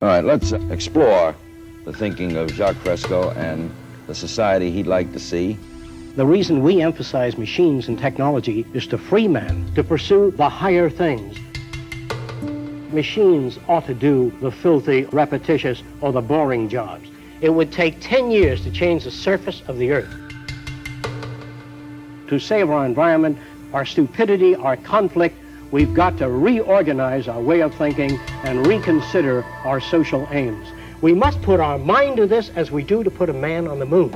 All right, let's explore the thinking of Jacques Fresco and the society he'd like to see. The reason we emphasize machines and technology is to free man to pursue the higher things. Machines ought to do the filthy, repetitious, or the boring jobs. It would take 10 years to change the surface of the earth. To save our environment, our stupidity, our conflict, we've got to reorganize our way of thinking and reconsider our social aims. We must put our mind to this as we do to put a man on the moon.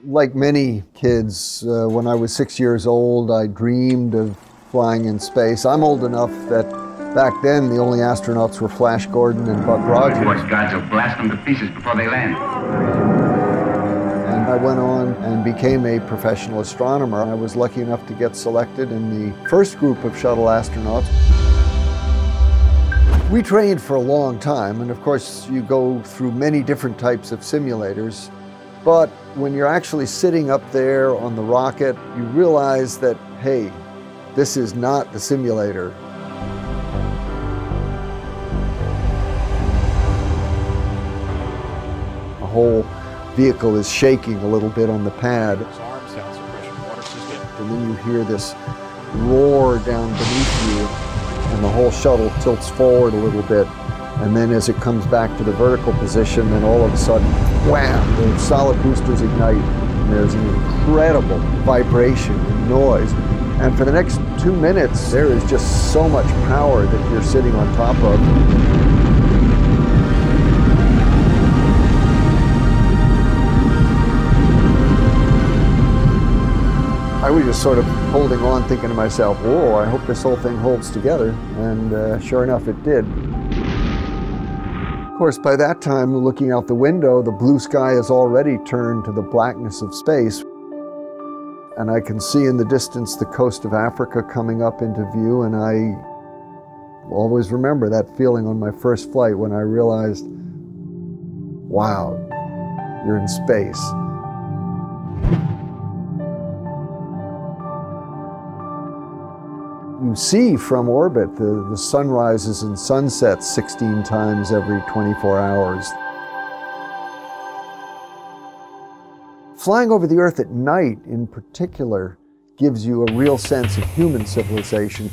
Like many kids, when I was 6 years old, I dreamed of flying in space. I'm old enough that back then the only astronauts were Flash Gordon and Buck Rogers. Guys will blast them to pieces before they land. And I went on and became a professional astronomer. I was lucky enough to get selected in the first group of shuttle astronauts. We trained for a long time, and of course you go through many different types of simulators. But when you're actually sitting up there on the rocket, you realize that, hey, this is not the simulator. The whole vehicle is shaking a little bit on the pad. And then you hear this roar down beneath you, and the whole shuttle tilts forward a little bit. And then as it comes back to the vertical position, then all of a sudden, wham, the solid boosters ignite. And there's an incredible vibration and noise. And for the next 2 minutes, there is just so much power that you're sitting on top of. I was just sort of holding on, thinking to myself, whoa, I hope this whole thing holds together. And sure enough, it did. Of course, by that time, looking out the window, the blue sky has already turned to the blackness of space. And I can see in the distance the coast of Africa coming up into view, and I always remember that feeling on my first flight when I realized, wow, you're in space. You see from orbit the sunrises and sunsets 16 times every 24 hours. Flying over the Earth at night, in particular, gives you a real sense of human civilization.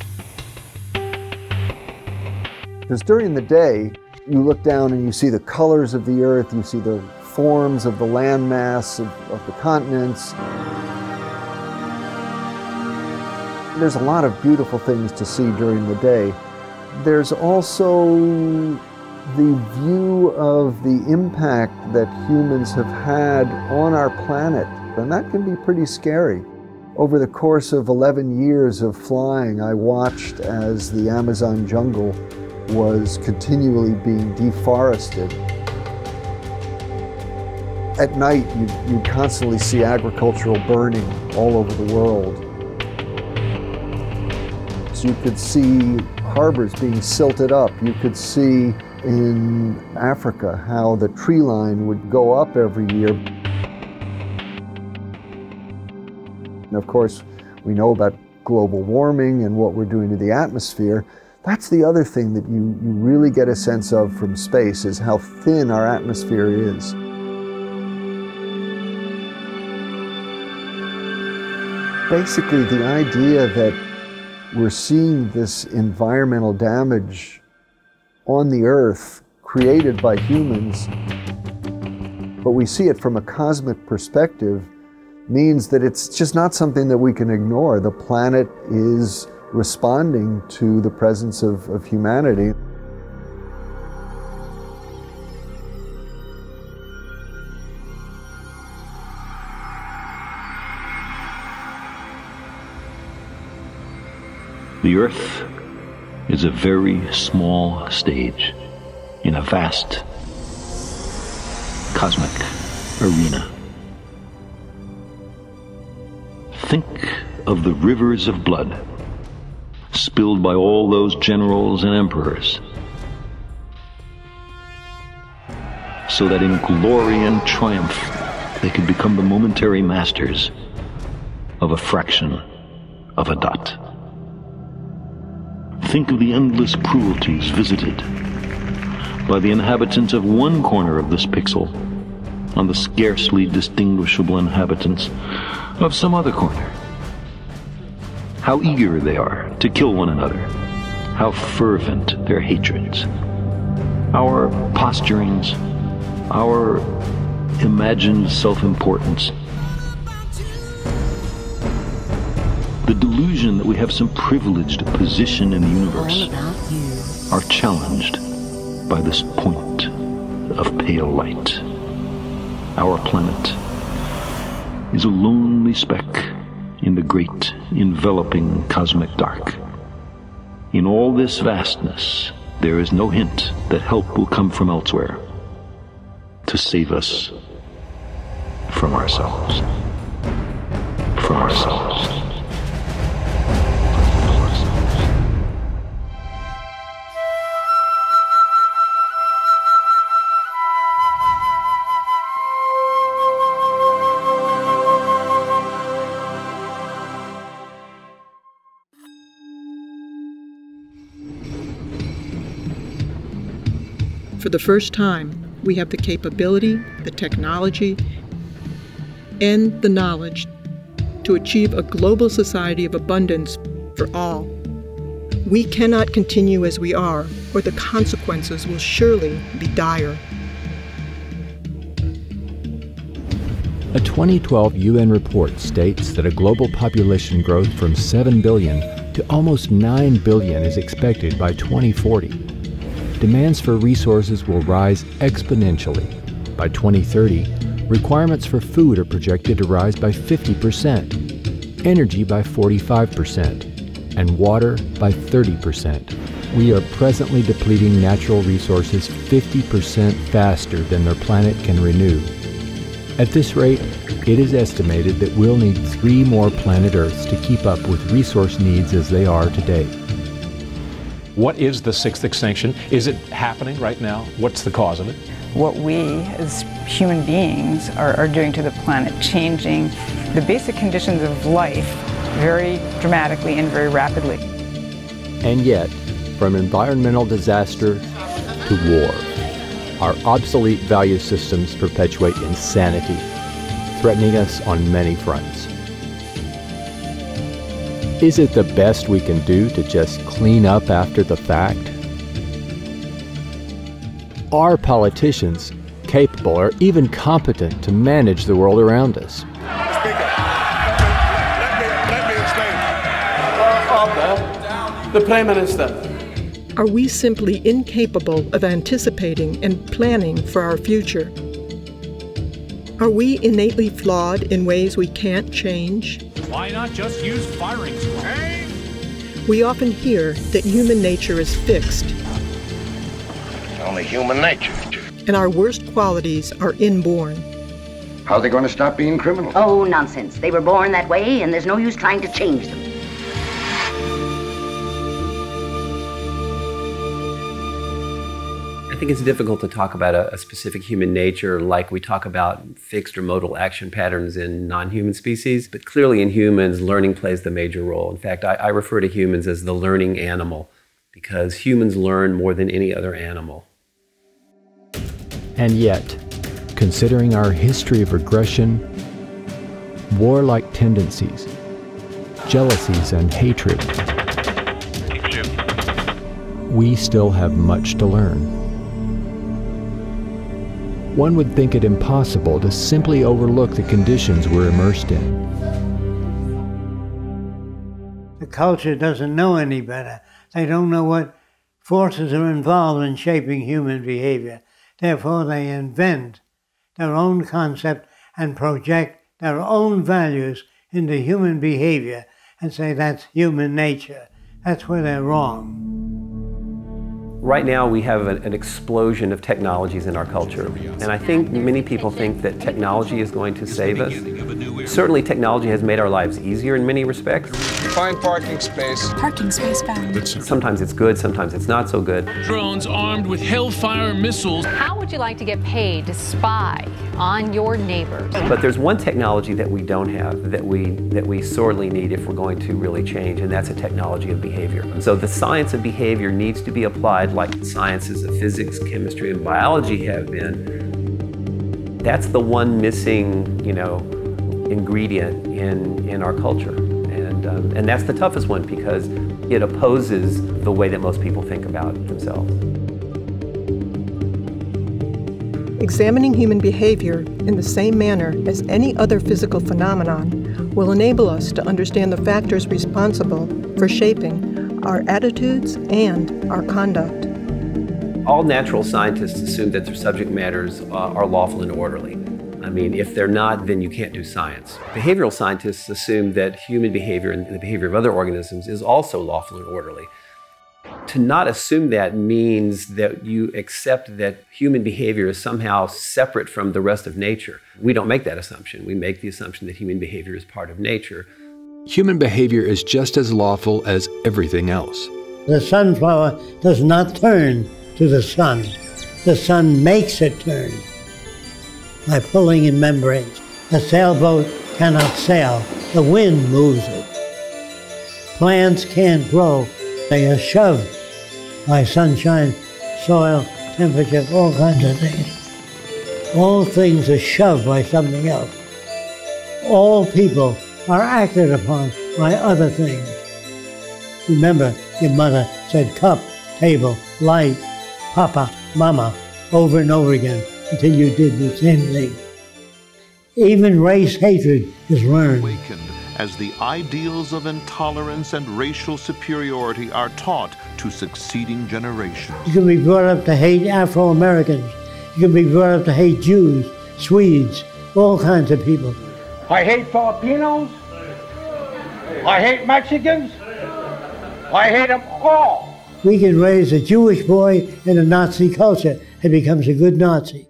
Because during the day, you look down and you see the colors of the Earth, you see the forms of the landmass of the continents. There's a lot of beautiful things to see during the day. There's also the view of the impact that humans have had on our planet, and that can be pretty scary. Over the course of 11 years of flying, I watched as the Amazon jungle was continually being deforested. At night, you constantly see agricultural burning all over the world. So you could see harbors being silted up. You could see in Africa how the tree line would go up every year. And of course, we know about global warming and what we're doing to the atmosphere. That's the other thing that you really get a sense of from space, is how thin our atmosphere is. Basically, the idea that we're seeing this environmental damage on the Earth created by humans, but we see it from a cosmic perspective, means that it's just not something that we can ignore. The planet is responding to the presence of humanity. The Earth is a very small stage in a vast cosmic arena. Think of the rivers of blood spilled by all those generals and emperors, so that in glory and triumph they could become the momentary masters of a fraction of a dot. Think of the endless cruelties visited by the inhabitants of one corner of this pixel on the scarcely distinguishable inhabitants of some other corner. How eager they are to kill one another. How fervent their hatreds. Our posturings, our imagined self-importance. The delusion that we have some privileged position in the universe are challenged by this point of pale light. Our planet is a lonely speck in the great enveloping cosmic dark. In all this vastness, there is no hint that help will come from elsewhere to save us from ourselves. From ourselves. For the first time, we have the capability, the technology, and the knowledge to achieve a global society of abundance for all. We cannot continue as we are, or the consequences will surely be dire. A 2012 UN report states that a global population growth from 7 billion to almost 9 billion is expected by 2040. Demands for resources will rise exponentially. By 2030, requirements for food are projected to rise by 50%, energy by 45%, and water by 30%. We are presently depleting natural resources 50% faster than their planet can renew. At this rate, it is estimated that we'll need 3 more planet Earths to keep up with resource needs as they are today. What is the 6th extinction? Is it happening right now? What's the cause of it? What we as human beings are doing to the planet, changing the basic conditions of life very dramatically and very rapidly. And yet, from environmental disaster to war, our obsolete value systems perpetuate insanity, threatening us on many fronts. Is it the best we can do to just clean up after the fact? Are politicians capable or even competent to manage the world around us? Speaker, let me explain. The Prime Minister. Are we simply incapable of anticipating and planning for our future? Are we innately flawed in ways we can't change? Why not just use firing squad? We often hear that human nature is fixed. Only human nature. And our worst qualities are inborn. How are they going to stop being criminals? Oh, nonsense. They were born that way, and there's no use trying to change them. I think it's difficult to talk about a specific human nature like we talk about fixed or modal action patterns in non-human species, but clearly in humans, learning plays the major role. In fact, I refer to humans as the learning animal because humans learn more than any other animal. And yet, considering our history of aggression, warlike tendencies, jealousies, and hatred, we still have much to learn. One would think it impossible to simply overlook the conditions we're immersed in. The culture doesn't know any better. They don't know what forces are involved in shaping human behavior. Therefore, they invent their own concept and project their own values into human behavior and say that's human nature. That's where they're wrong. Right now we have an explosion of technologies in our culture, and I think many people think that technology is going to save us. Certainly technology has made our lives easier in many respects. Find parking space. Parking space found. Sometimes it's good, sometimes it's not so good. Drones armed with Hellfire missiles. How would you like to get paid to spy on your neighbors? But there's one technology that we don't have that we sorely need if we're going to really change, and that's a technology of behavior. And so the science of behavior needs to be applied like the sciences of physics, chemistry, and biology have been. That's the one missing, ingredient in our culture. And that's the toughest one because it opposes the way that most people think about themselves. Examining human behavior in the same manner as any other physical phenomenon will enable us to understand the factors responsible for shaping our attitudes and our conduct. All natural scientists assume that their subject matters are lawful and orderly. I mean, if they're not, then you can't do science. Behavioral scientists assume that human behavior and the behavior of other organisms is also lawful and orderly. To not assume that means that you accept that human behavior is somehow separate from the rest of nature. We don't make that assumption. We make the assumption that human behavior is part of nature. Human behavior is just as lawful as everything else. The sunflower does not turn to the sun. The sun makes it turn by pulling in membranes. A sailboat cannot sail. The wind moves it. Plants can't grow. They are shoved by sunshine, soil, temperature, all kinds of things. All things are shoved by something else. All people are acted upon by other things. Remember, your mother said cup, table, light, papa, mama, over and over again until you did the same thing. Even race hatred is learned. As the ideals of intolerance and racial superiority are taught to succeeding generations. You can be brought up to hate Afro-Americans. You can be brought up to hate Jews, Swedes, all kinds of people. I hate Filipinos. I hate Mexicans. I hate them all. We can raise a Jewish boy in a Nazi culture and becomes a good Nazi.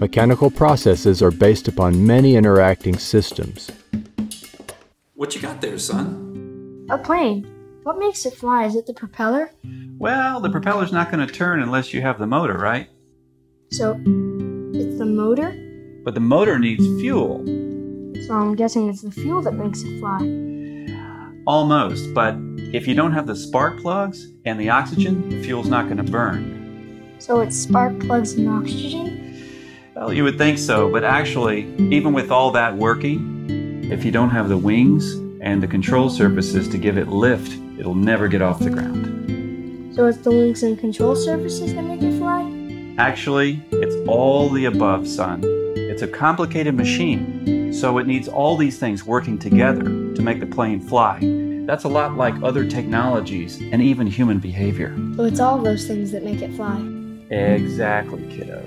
Mechanical processes are based upon many interacting systems. What you got there, son? A plane. What makes it fly? Is it the propeller? Well, the propeller's not going to turn unless you have the motor, right? So, it's the motor? But the motor needs fuel. So I'm guessing it's the fuel that makes it fly. Almost, but if you don't have the spark plugs and the oxygen, the fuel's not going to burn. So it's spark plugs and oxygen? Well, you would think so, but actually, even with all that working, if you don't have the wings and the control surfaces to give it lift, it'll never get off the ground. So it's the wings and control surfaces that make it fly? Actually, it's all the above, son. It's a complicated machine, so it needs all these things working together to make the plane fly. That's a lot like other technologies and even human behavior. So it's all those things that make it fly? Exactly, kiddo.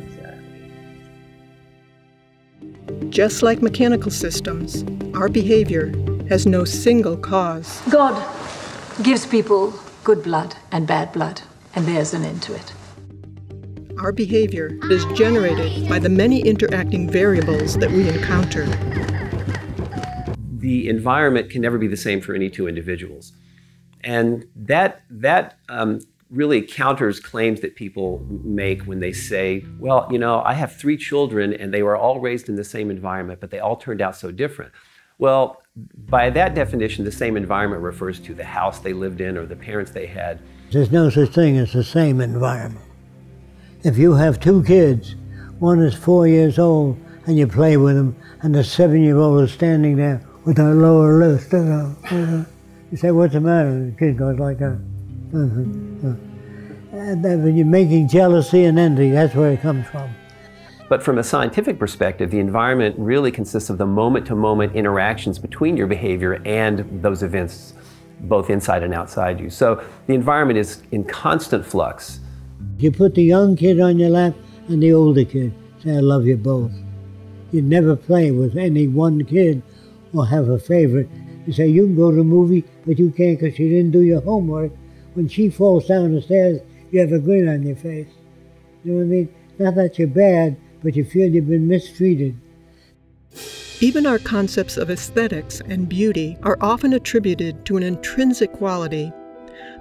Just like mechanical systems, our behavior has no single cause. God gives people good blood and bad blood, and there's an end to it. Our behavior is generated by the many interacting variables that we encounter. The environment can never be the same for any two individuals. And that really counters claims that people make when they say, well, I have 3 children and they were all raised in the same environment, but they all turned out so different. Well, by that definition, the same environment refers to the house they lived in or the parents they had. There's no such thing as the same environment. If you have 2 kids, one is 4 years old and you play with them, and the 7-year-old is standing there with her lower lip, you say, what's the matter? And the kid goes like that. And when you're making jealousy and envy, that's where it comes from. But from a scientific perspective, the environment really consists of the moment-to-moment interactions between your behavior and those events, both inside and outside you. So the environment is in constant flux. You put the young kid on your lap and the older kid, say, I love you both. You never play with any one kid or have a favorite. You say, you can go to a movie, but you can't because you didn't do your homework. when she falls down the stairs, you have a grin on your face. You know what I mean? Not that you're bad, but you feel you've been mistreated. Even our concepts of aesthetics and beauty are often attributed to an intrinsic quality,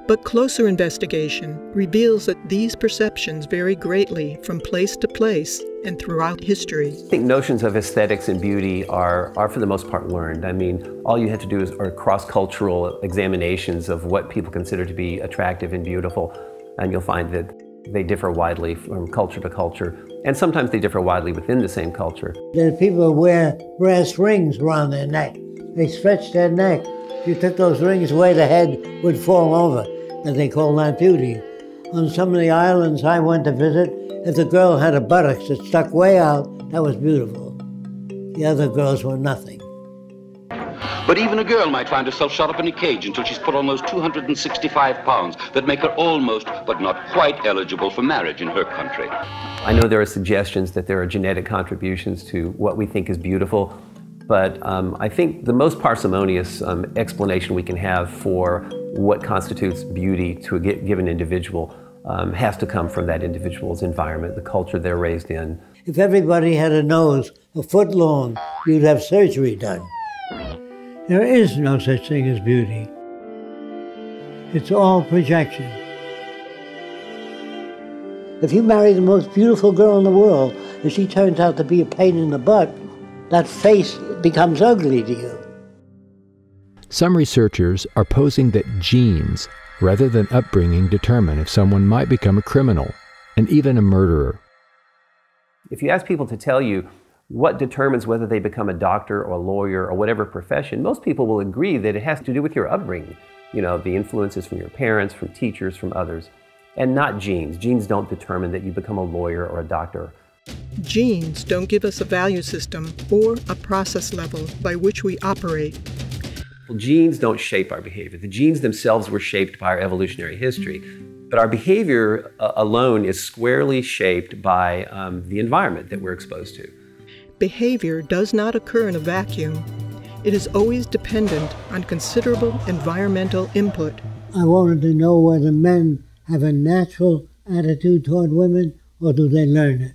but closer investigation reveals that these perceptions vary greatly from place to place and throughout history. I think notions of aesthetics and beauty are for the most part learned. I mean, all you have to do are cross-cultural examinations of what people consider to be attractive and beautiful, and you'll find that they differ widely from culture to culture, and sometimes they differ widely within the same culture. There's people who wear brass rings around their neck. They stretch their neck. If you took those rings away, the head would fall over, and they call that beauty. On some of the islands I went to visit, if the girl had a buttocks that stuck way out, that was beautiful. The other girls were nothing. But even a girl might find herself shut up in a cage until she's put on those 265 pounds that make her almost, but not quite eligible for marriage in her country. I know there are suggestions that there are genetic contributions to what we think is beautiful, but I think the most parsimonious explanation we can have for what constitutes beauty to a given individual has to come from that individual's environment, the culture they're raised in. If everybody had a nose a foot long, you'd have surgery done. There is no such thing as beauty. It's all projection. If you marry the most beautiful girl in the world, and she turns out to be a pain in the butt, that face becomes ugly to you. Some researchers are posing that genes, rather than upbringing, determine if someone might become a criminal and even a murderer. If you ask people to tell you what determines whether they become a doctor or a lawyer or whatever profession, most people will agree that it has to do with your upbringing. You know, the influences from your parents, from teachers, from others, and not genes. Genes don't determine that you become a lawyer or a doctor. Genes don't give us a value system or a process level by which we operate. Well, genes don't shape our behavior. The genes themselves were shaped by our evolutionary history. But our behavior alone is squarely shaped by the environment that we're exposed to. Behavior does not occur in a vacuum. It is always dependent on considerable environmental input. I wanted to know whether men have a natural attitude toward women or do they learn it.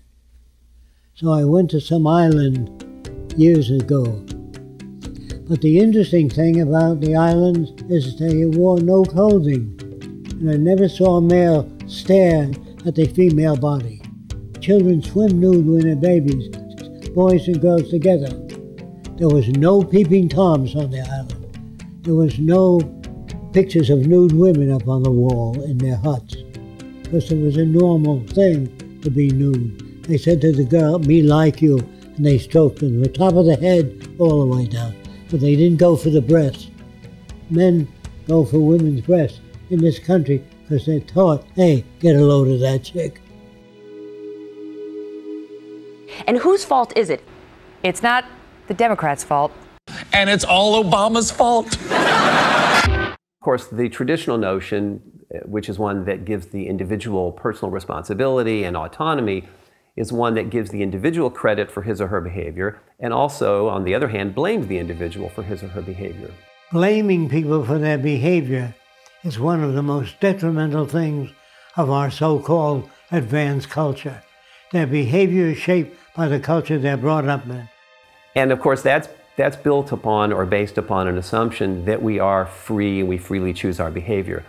So I went to some island years ago. But the interesting thing about the islands is they wore no clothing. And I never saw a male stare at the female body. Children swim nude when they're babies, boys and girls together. There was no peeping Toms on the island. There was no pictures of nude women up on the wall in their huts, because it was a normal thing to be nude. They said to the girl, "Me like you," and they stroked them from the top of the head all the way down. But they didn't go for the breasts. Men go for women's breasts in this country because they're taught, hey, get a load of that chick. And whose fault is it? It's not the Democrats' fault. And it's all Obama's fault. Of course, the traditional notion, which is one that gives the individual personal responsibility and autonomy, is one that gives the individual credit for his or her behavior, and also, on the other hand, blames the individual for his or her behavior. Blaming people for their behavior is one of the most detrimental things of our so-called advanced culture. Their behavior is shaped by the culture they're brought up in. And of course, that's built upon or based upon an assumption that we are free and we freely choose our behavior.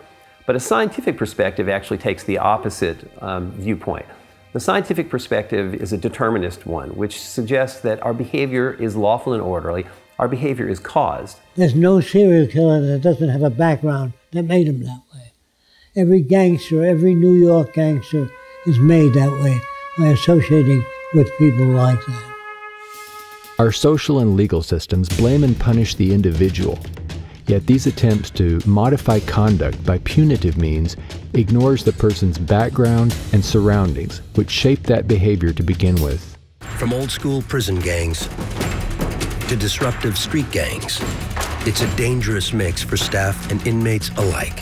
But a scientific perspective actually takes the opposite viewpoint. The scientific perspective is a determinist one, which suggests that our behavior is lawful and orderly. Our behavior is caused. There's no serial killer that doesn't have a background that made him that way. Every gangster, every New York gangster is made that way by associating with people like that. Our social and legal systems blame and punish the individual. Yet these attempts to modify conduct by punitive means ignores the person's background and surroundings, which shape that behavior to begin with. From old-school prison gangs to disruptive street gangs, it's a dangerous mix for staff and inmates alike.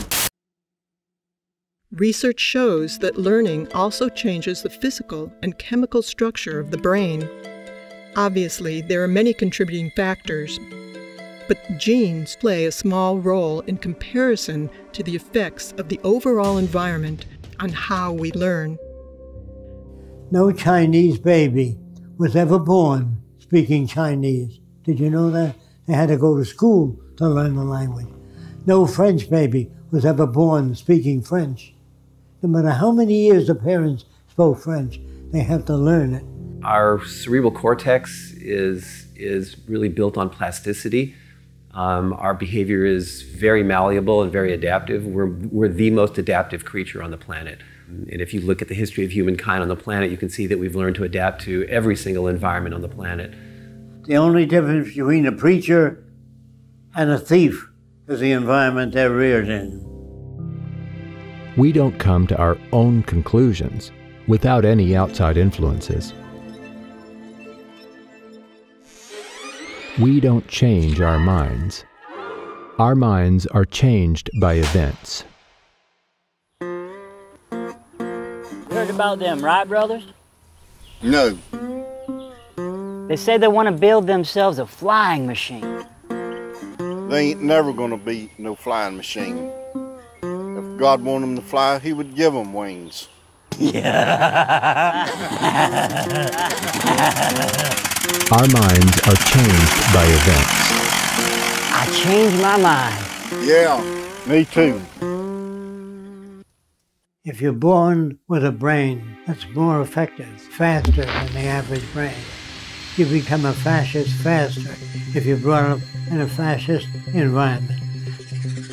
Research shows that learning also changes the physical and chemical structure of the brain. Obviously, there are many contributing factors, but genes play a small role in comparison to the effects of the overall environment on how we learn. No Chinese baby was ever born speaking Chinese. Did you know that? They had to go to school to learn the language. No French baby was ever born speaking French. No matter how many years the parents spoke French, they have to learn it. Our cerebral cortex is really built on plasticity. Our behavior is very malleable and very adaptive. We're the most adaptive creature on the planet. And if you look at the history of humankind on the planet, you can see that we've learned to adapt to every single environment on the planet. The only difference between a preacher and a thief is the environment they're reared in. We don't come to our own conclusions without any outside influences. We don't change our minds. Our minds are changed by events. You heard about them, right, brothers? No. They say they want to build themselves a flying machine. They ain't never gonna be no flying machine. If God wanted them to fly, he would give them wings. Yeah. Our minds are changed by events. I changed my mind. Yeah, me too. If you're born with a brain that's more effective, faster than the average brain, you become a fascist faster if you're brought up in a fascist environment.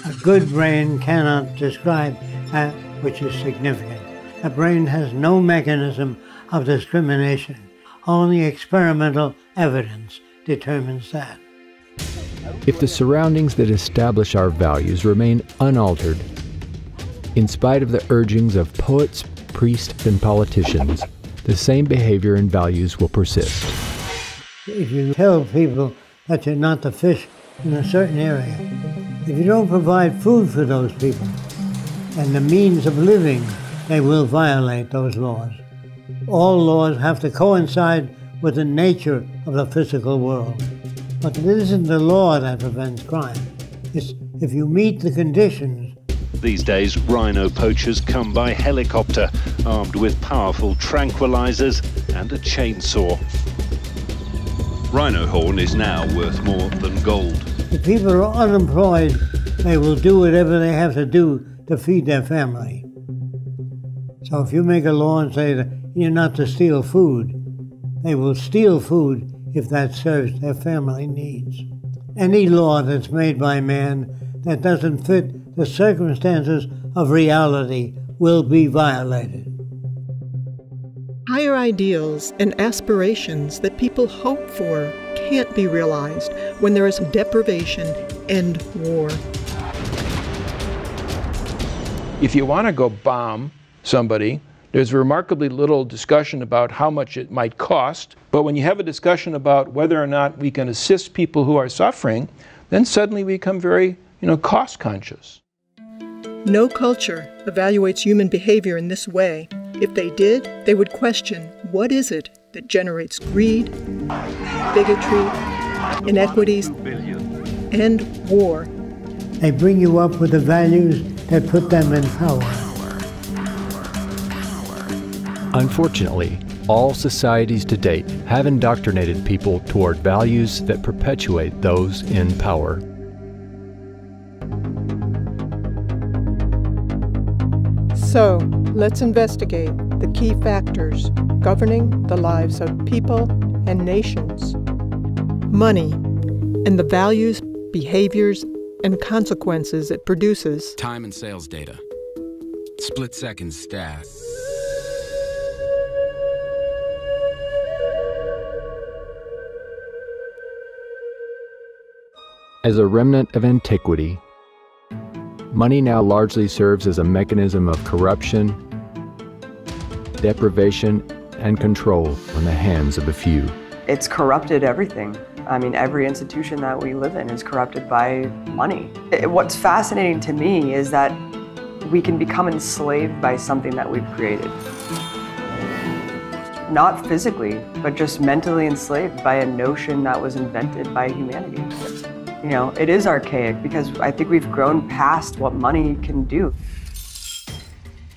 A good brain cannot describe that which is significant. A brain has no mechanism of discrimination. Only experimental evidence determines that. If the surroundings that establish our values remain unaltered, in spite of the urgings of poets, priests, and politicians, the same behavior and values will persist. If you tell people that you're not to fish in a certain area, if you don't provide food for those people and the means of living, they will violate those laws. All laws have to coincide with the nature of the physical world. But it isn't the law that prevents crime. It's if you meet the conditions. These days, rhino poachers come by helicopter, armed with powerful tranquilizers and a chainsaw. Rhino horn is now worth more than gold. If people are unemployed, they will do whatever they have to do to feed their family. So if you make a law and say that you're not to steal food, they will steal food if that serves their family needs. Any law that's made by man that doesn't fit the circumstances of reality will be violated. Higher ideals and aspirations that people hope for can't be realized when there is deprivation and war. If you want to go bomb somebody, there's remarkably little discussion about how much it might cost. But when you have a discussion about whether or not we can assist people who are suffering, then suddenly we become very, cost conscious. No culture evaluates human behavior in this way. If they did, they would question what is it that generates greed, bigotry, inequities, and war. They bring you up with the values that put them in power. Unfortunately, all societies to date have indoctrinated people toward values that perpetuate those in power. So, let's investigate the key factors governing the lives of people and nations. Money and the values, behaviors, and consequences it produces. Time and sales data. Split-second stats. As a remnant of antiquity, money now largely serves as a mechanism of corruption, deprivation, and control in the hands of a few. It's corrupted everything. I mean, every institution that we live in is corrupted by money. What's fascinating to me is that we can become enslaved by something that we've created. Not physically, but just mentally enslaved by a notion that was invented by humanity. You know, it is archaic because I think we've grown past what money can do.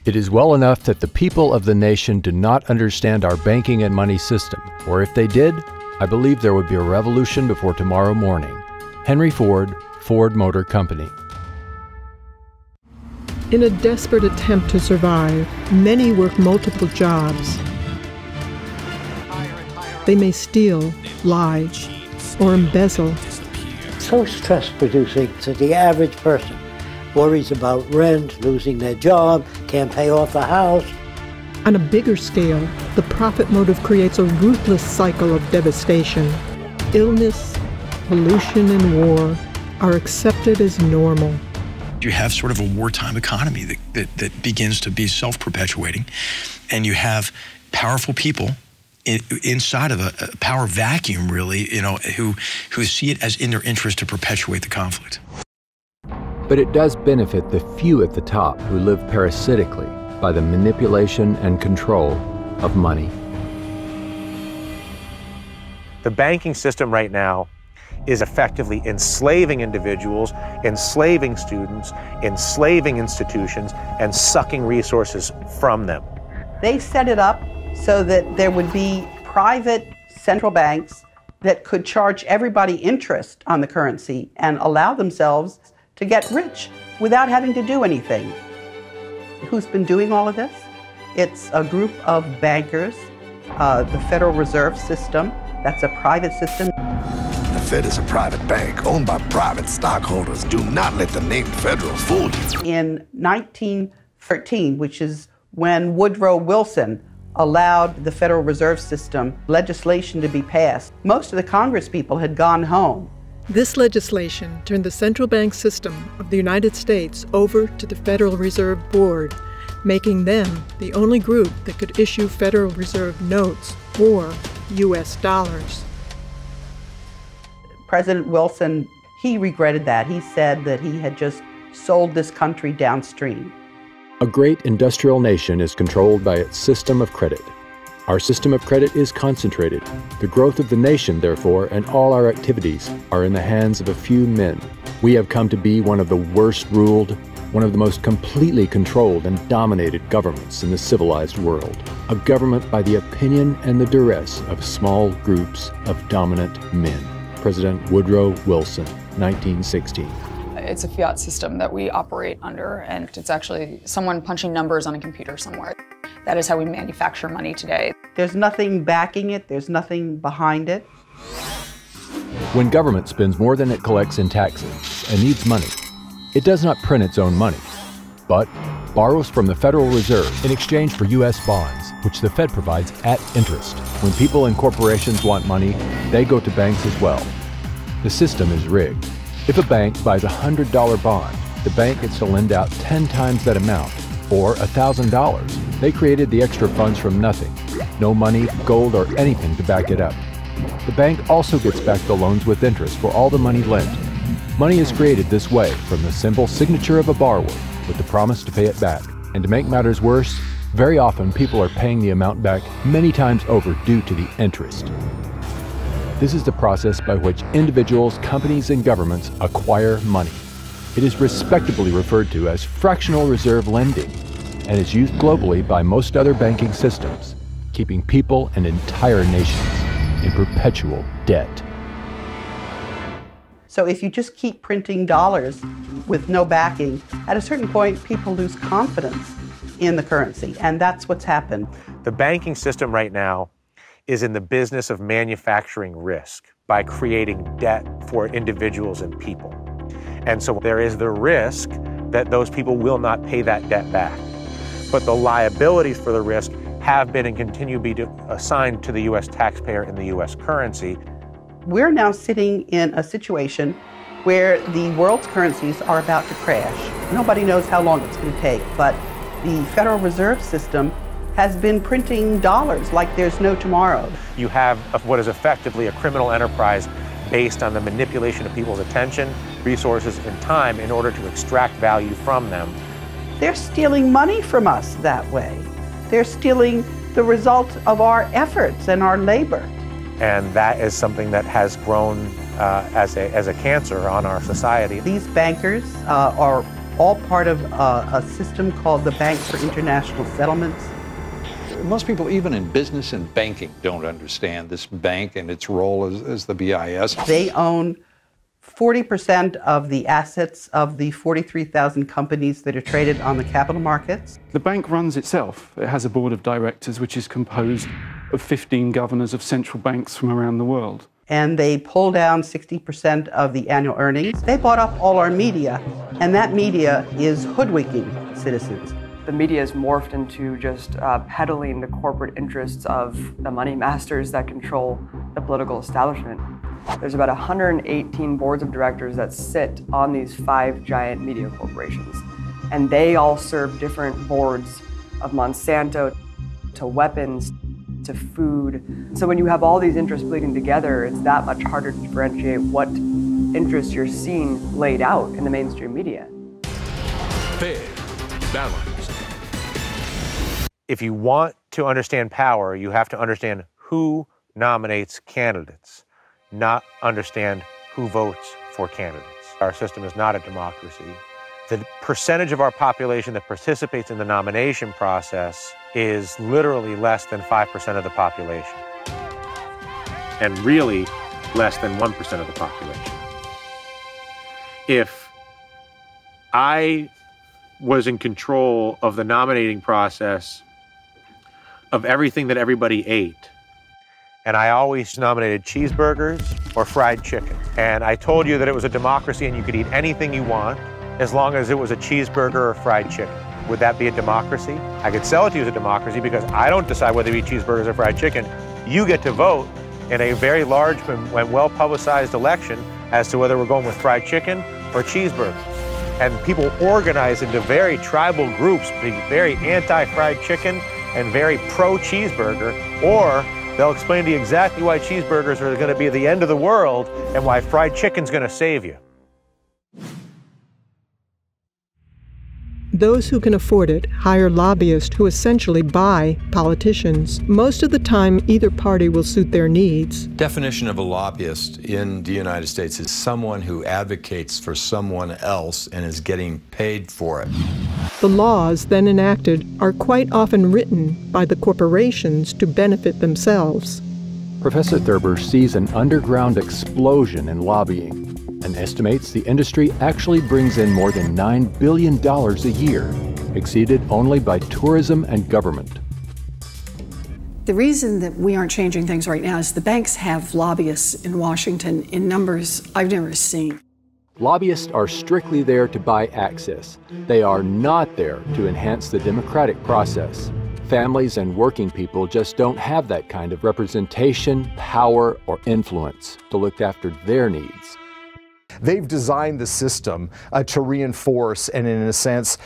It is well enough that the people of the nation do not understand our banking and money system, or if they did, I believe there would be a revolution before tomorrow morning. Henry Ford, Ford Motor Company. In a desperate attempt to survive, many work multiple jobs. They may steal, lie, or embezzle. So stress-producing that the average person worries about rent, losing their job, can't pay off the house. On a bigger scale, the profit motive creates a ruthless cycle of devastation. Illness, pollution, and war are accepted as normal. You have sort of a wartime economy that begins to be self-perpetuating, and you have powerful people inside of a power vacuum, really, you know, who see it as in their interest to perpetuate the conflict. But it does benefit the few at the top who live parasitically by the manipulation and control of money. The banking system right now is effectively enslaving individuals, enslaving students, enslaving institutions, and sucking resources from them. They set it up so that there would be private central banks that could charge everybody interest on the currency and allow themselves to get rich without having to do anything. Who's been doing all of this? It's a group of bankers, the Federal Reserve System, that's a private system. The Fed is a private bank owned by private stockholders. Do not let the name Federal fool you. In 1913, which is when Woodrow Wilson allowed the Federal Reserve System legislation to be passed, most of the Congress people had gone home. This legislation turned the central bank system of the United States over to the Federal Reserve Board, making them the only group that could issue Federal Reserve notes or U.S. dollars. President Wilson, he regretted that. He said that he had just sold this country downstream. A great industrial nation is controlled by its system of credit. Our system of credit is concentrated. The growth of the nation, therefore, and all our activities are in the hands of a few men. We have come to be one of the worst ruled, one of the most completely controlled and dominated governments in the civilized world. A government by the opinion and the duress of small groups of dominant men. President Woodrow Wilson, 1916. It's a fiat system that we operate under, and it's actually someone punching numbers on a computer somewhere. That is how we manufacture money today. There's nothing backing it, there's nothing behind it. When government spends more than it collects in taxes and needs money, it does not print its own money, but borrows from the Federal Reserve in exchange for U.S. bonds, which the Fed provides at interest. When people and corporations want money, they go to banks as well. The system is rigged. If a bank buys a $100 bond, the bank gets to lend out 10 times that amount, or $1,000. They created the extra funds from nothing. No money, gold, or anything to back it up. The bank also gets back the loans with interest for all the money lent. Money is created this way from the simple signature of a borrower with the promise to pay it back. And to make matters worse, very often people are paying the amount back many times over due to the interest. This is the process by which individuals, companies, and governments acquire money. It is respectably referred to as fractional reserve lending and is used globally by most other banking systems, keeping people and entire nations in perpetual debt. So if you just keep printing dollars with no backing, at a certain point, people lose confidence in the currency, and that's what's happened. The banking system right now is in the business of manufacturing risk by creating debt for individuals and people. And so there is the risk that those people will not pay that debt back. But the liabilities for the risk have been and continue to be assigned to the U.S. taxpayer in the U.S. currency. We're now sitting in a situation where the world's currencies are about to crash. Nobody knows how long it's going to take, but the Federal Reserve System has been printing dollars like there's no tomorrow. You have what is effectively a criminal enterprise based on the manipulation of people's attention, resources, and time in order to extract value from them. They're stealing money from us that way. They're stealing the result of our efforts and our labor. And that is something that has grown as a cancer on our society. These bankers are all part of a system called the Bank for International Settlements. Most people, even in business and banking, don't understand this bank and its role as the BIS. They own 40% of the assets of the 43,000 companies that are traded on the capital markets. The bank runs itself. It has a board of directors which is composed of 15 governors of central banks from around the world. And they pull down 60% of the annual earnings. They bought up all our media, and that media is hoodwinking citizens. The media has morphed into just peddling the corporate interests of the money masters that control the political establishment. There's about 118 boards of directors that sit on these 5 giant media corporations. And they all serve different boards of Monsanto to weapons to food. So when you have all these interests bleeding together, it's that much harder to differentiate what interests you're seeing laid out in the mainstream media. Fair, balanced. If you want to understand power, you have to understand who nominates candidates, not understand who votes for candidates. Our system is not a democracy. The percentage of our population that participates in the nomination process is literally less than 5% of the population, and really less than 1% of the population. If I was in control of the nominating process of everything that everybody ate, and I always nominated cheeseburgers or fried chicken, and I told you that it was a democracy and you could eat anything you want as long as it was a cheeseburger or fried chicken, would that be a democracy? I could sell it to you as a democracy because I don't decide whether you eat cheeseburgers or fried chicken. You get to vote in a very large and well-publicized election as to whether we're going with fried chicken or cheeseburger. And people organize into very tribal groups, being very anti-fried chicken and very pro-cheeseburger, or they'll explain to you exactly why cheeseburgers are going to be the end of the world and why fried chicken's going to save you. Those who can afford it hire lobbyists who essentially buy politicians. Most of the time, either party will suit their needs. Definition of a lobbyist in the United States is someone who advocates for someone else and is getting paid for it. The laws then enacted are quite often written by the corporations to benefit themselves. Professor Thurber sees an underground explosion in lobbying and estimates the industry actually brings in more than $9 billion a year, exceeded only by tourism and government. The reason that we aren't changing things right now is the banks have lobbyists in Washington in numbers I've never seen. Lobbyists are strictly there to buy access. They are not there to enhance the democratic process. Families and working people just don't have that kind of representation, power, or influence to look after their needs. They've designed the system to reinforce and, in a sense,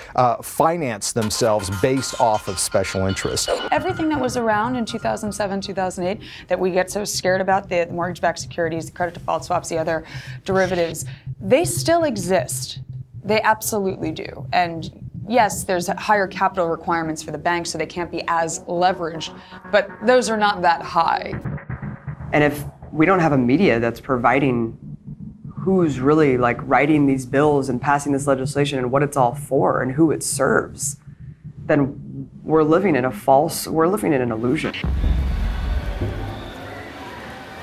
finance themselves based off of special interests. Everything that was around in 2007, 2008 that we get so scared about, the mortgage-backed securities, the credit default swaps, the other derivatives, they still exist. They absolutely do. And yes, there's higher capital requirements for the banks, so they can't be as leveraged, but those are not that high. And if we don't have a media that's providing who's really like writing these bills and passing this legislation and what it's all for and who it serves, then we're living in an illusion.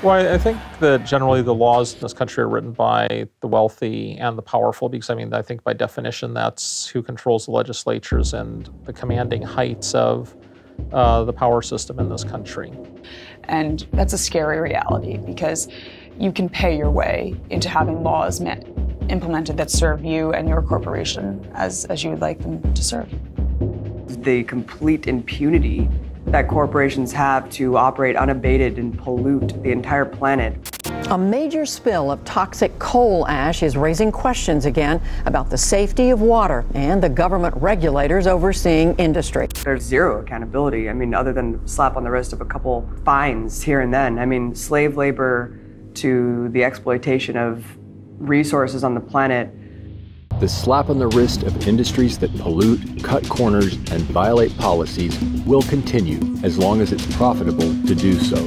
Well, I think that generally the laws in this country are written by the wealthy and the powerful, because I think by definition that's who controls the legislatures and the commanding heights of the power system in this country. And that's a scary reality, because you can pay your way into having laws implemented that serve you and your corporation as you would like them to serve. The complete impunity that corporations have to operate unabated and pollute the entire planet. A major spill of toxic coal ash is raising questions again about the safety of water and the government regulators overseeing industry. There's zero accountability, other than a slap on the wrist of a couple fines here and then. Slave labor to the exploitation of resources on the planet. The slap on the wrist of industries that pollute, cut corners, and violate policies will continue as long as it's profitable to do so.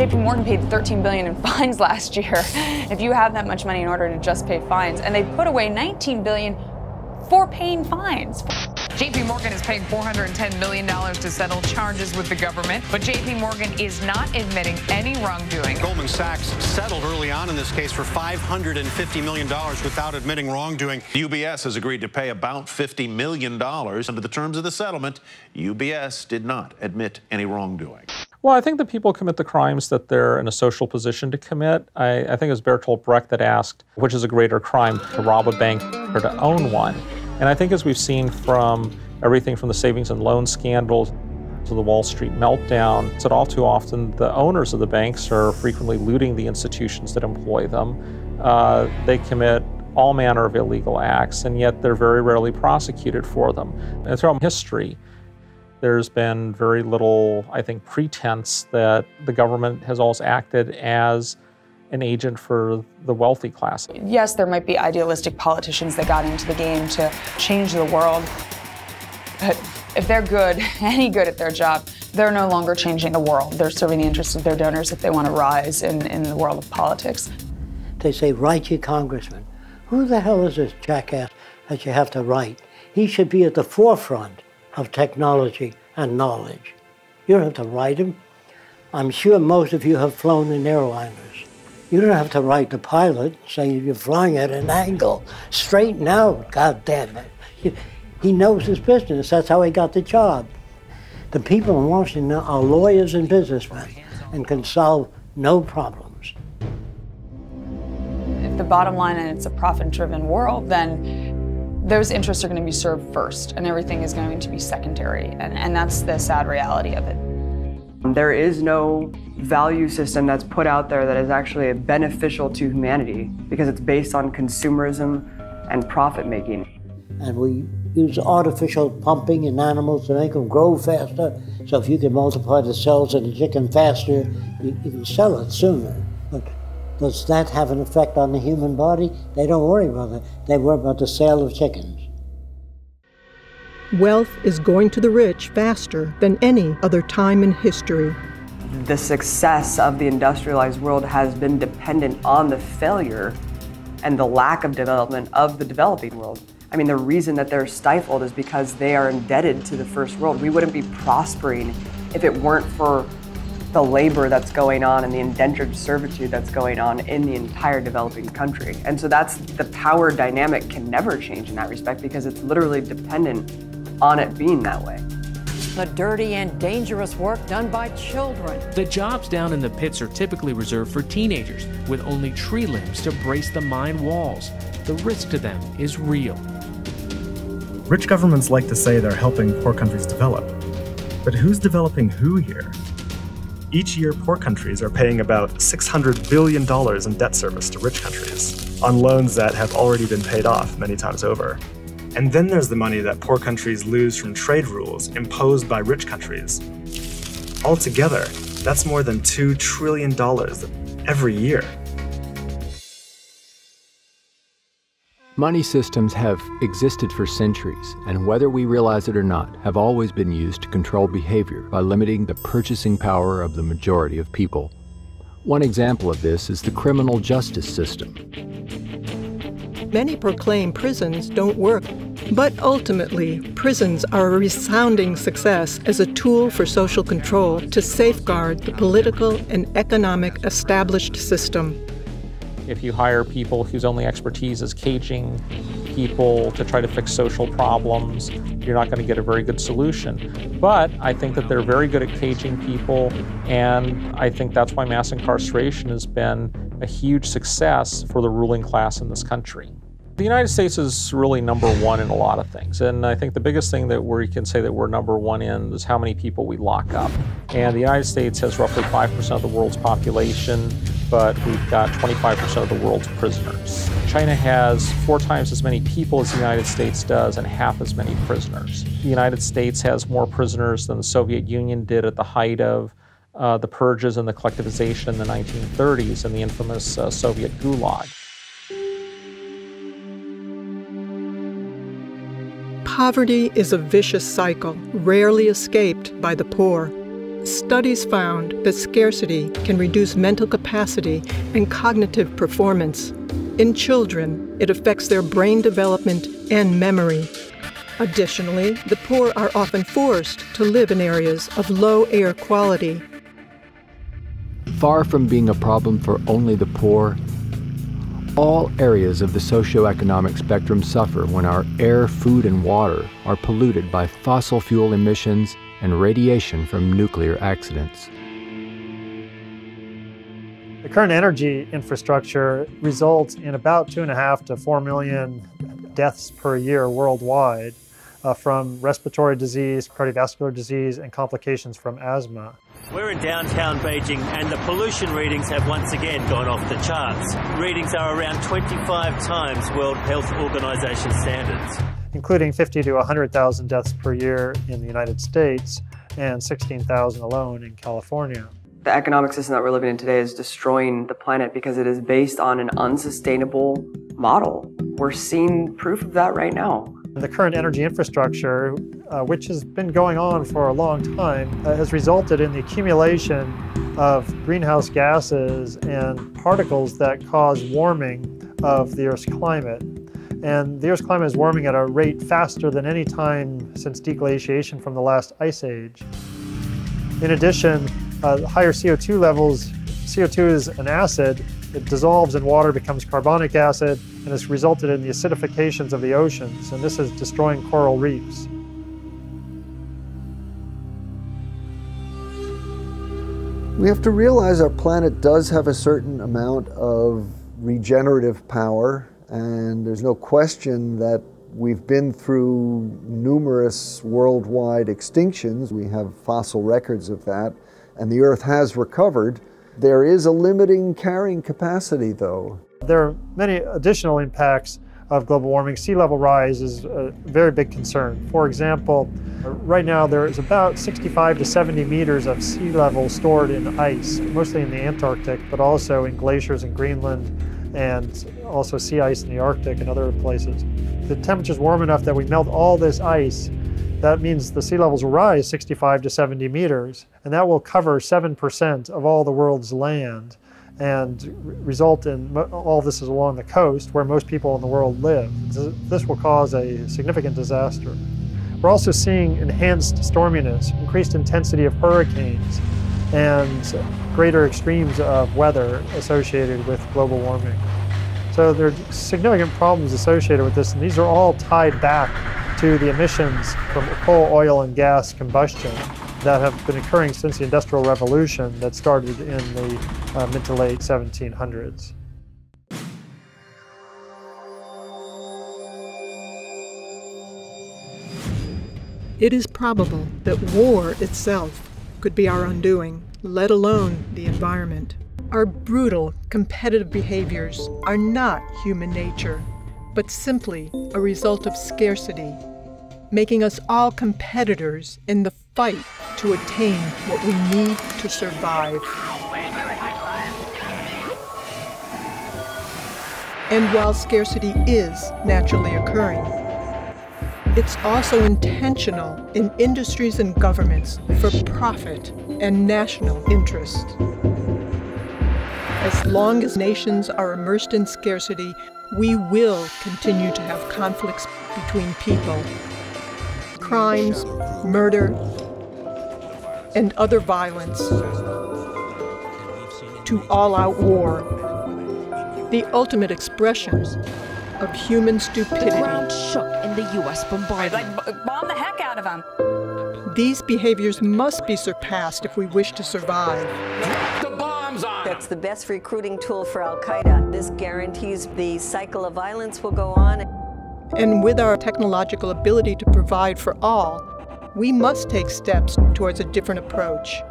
JP Morgan paid $13 billion in fines last year. If you have that much money in order to just pay fines, and they put away $19 billion for paying fines. JP Morgan is paying $410 million to settle charges with the government, but JP Morgan is not admitting any wrongdoing. Goldman Sachs settled early on in this case for $550 million without admitting wrongdoing. UBS has agreed to pay about $50 million. Under the terms of the settlement, UBS did not admit any wrongdoing. Well, I think that people commit the crimes that they're in a social position to commit. I think it was Bertolt Brecht that asked, which is a greater crime, to rob a bank or to own one? And I think as we've seen from everything from the savings and loan scandals to the Wall Street meltdown, that all too often the owners of the banks are frequently looting the institutions that employ them. They commit all manner of illegal acts, and yet they're very rarely prosecuted for them. And throughout history, there's been very little, I think, pretense that the government has always acted as an agent for the wealthy class. Yes, there might be idealistic politicians that got into the game to change the world, but if they're good, any good at their job, they're no longer changing the world. They're serving the interests of their donors if they want to rise in the world of politics. They say, write your congressman. Who the hell is this jackass that you have to write? He should be at the forefront of technology and knowledge. You don't have to write him. I'm sure most of you have flown in airliners. You don't have to write the pilot, say you're flying at an angle. Straighten out, God damn it. He knows his business. That's how he got the job. The people in Washington are lawyers and businessmen and can solve no problems. If the bottom line and it's a profit-driven world, then those interests are going to be served first, and everything is going to be secondary, and that's the sad reality of it. There is no value system that's put out there that is actually beneficial to humanity because it's based on consumerism and profit making. And we use artificial pumping in animals to make them grow faster. So if you can multiply the cells of the chicken faster, you can sell it sooner. But does that have an effect on the human body? They don't worry about it. They worry about the sale of chickens. Wealth is going to the rich faster than any other time in history. The success of the industrialized world has been dependent on the failure and the lack of development of the developing world. I mean, the reason that they're stifled is because they are indebted to the first world. We wouldn't be prospering if it weren't for the labor that's going on and the indentured servitude that's going on in the entire developing country. And so that's the power dynamic can never change in that respect because it's literally dependent on it being that way. The dirty and dangerous work done by children. The jobs down in the pits are typically reserved for teenagers with only tree limbs to brace the mine walls. The risk to them is real. Rich governments like to say they're helping poor countries develop. But who's developing who here? Each year, poor countries are paying about $600 billion in debt service to rich countries on loans that have already been paid off many times over. And then there's the money that poor countries lose from trade rules imposed by rich countries. Altogether, that's more than $2 trillion every year. Money systems have existed for centuries, and whether we realize it or not, have always been used to control behavior by limiting the purchasing power of the majority of people. One example of this is the criminal justice system. Many proclaim prisons don't work, but ultimately, prisons are a resounding success as a tool for social control to safeguard the political and economic established system. If you hire people whose only expertise is caging people to try to fix social problems, you're not going to get a very good solution. But I think that they're very good at caging people, and I think that's why mass incarceration has been a huge success for the ruling class in this country. The United States is really number one in a lot of things, and I think the biggest thing that we can say that we're number one in is how many people we lock up. And the United States has roughly 5% of the world's population, but we've got 25% of the world's prisoners. China has 4 times as many people as the United States does and half as many prisoners. The United States has more prisoners than the Soviet Union did at the height of the purges and the collectivization in the 1930s and the infamous Soviet Gulag. Poverty is a vicious cycle, rarely escaped by the poor. Studies found that scarcity can reduce mental capacity and cognitive performance. In children, it affects their brain development and memory. Additionally, the poor are often forced to live in areas of low air quality. Far from being a problem for only the poor, all areas of the socioeconomic spectrum suffer when our air, food, and water are polluted by fossil fuel emissions and radiation from nuclear accidents. The current energy infrastructure results in about 2.5 to 4 million deaths per year worldwide from respiratory disease, cardiovascular disease, and complications from asthma. We're in downtown Beijing, and the pollution readings have once again gone off the charts. Readings are around 25 times World Health Organization standards, including 50 to 100,000 deaths per year in the United States and 16,000 alone in California. The economic system that we're living in today is destroying the planet because it is based on an unsustainable model. We're seeing proof of that right now. The current energy infrastructure, which has been going on for a long time, has resulted in the accumulation of greenhouse gases and particles that cause warming of the Earth's climate. And the Earth's climate is warming at a rate faster than any time since deglaciation from the last ice age. In addition, higher CO2 levels, CO2 is an acid. It dissolves in water, becomes carbonic acid, and has resulted in the acidifications of the oceans, and this is destroying coral reefs. We have to realize our planet does have a certain amount of regenerative power, and there's no question that we've been through numerous worldwide extinctions. We have fossil records of that, and the Earth has recovered. There is a limiting carrying capacity, though. There are many additional impacts of global warming. Sea level rise is a very big concern. For example, right now there is about 65 to 70 meters of sea level stored in ice, mostly in the Antarctic, but also in glaciers in Greenland and also sea ice in the Arctic and other places. The temperature's warm enough that we melt all this ice. That means the sea levels will rise 65 to 70 meters, and that will cover 7% of all the world's land and result in all this is along the coast where most people in the world live. This will cause a significant disaster. We're also seeing enhanced storminess, increased intensity of hurricanes, and greater extremes of weather associated with global warming. So there are significant problems associated with this, and these are all tied back to the emissions from coal, oil, and gas combustion that have been occurring since the Industrial Revolution that started in the mid to late 1700s. It is probable that war itself could be our undoing, let alone the environment. Our brutal, competitive behaviors are not human nature, but simply a result of scarcity, making us all competitors in the fight to attain what we need to survive. And while scarcity is naturally occurring, it's also intentional in industries and governments for profit and national interest. As long as nations are immersed in scarcity, we will continue to have conflicts between people. Crimes, murder, and other violence, to all-out war, the ultimate expressions of human stupidity. The ground shook in the U.S. bombardment. Like, bomb the heck out of them. These behaviors must be surpassed if we wish to survive. The bombs on! That's the best recruiting tool for Al-Qaeda. This guarantees the cycle of violence will go on. And with our technological ability to provide for all, we must take steps towards a different approach.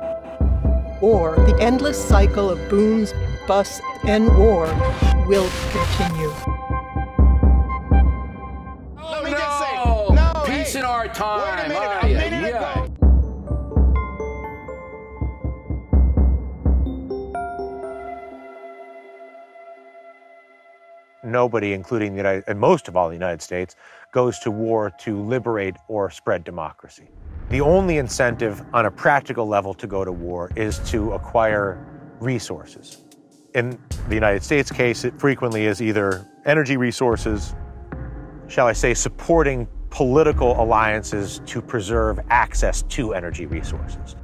Or the endless cycle of booms, busts, and war will continue. Oh, no! Peace in our time! Wait a minute, Nobody, including the United, and most of all the United States, goes to war to liberate or spread democracy. The only incentive on a practical level to go to war is to acquire resources. In the United States case, it frequently is either energy resources, shall I say, supporting political alliances to preserve access to energy resources.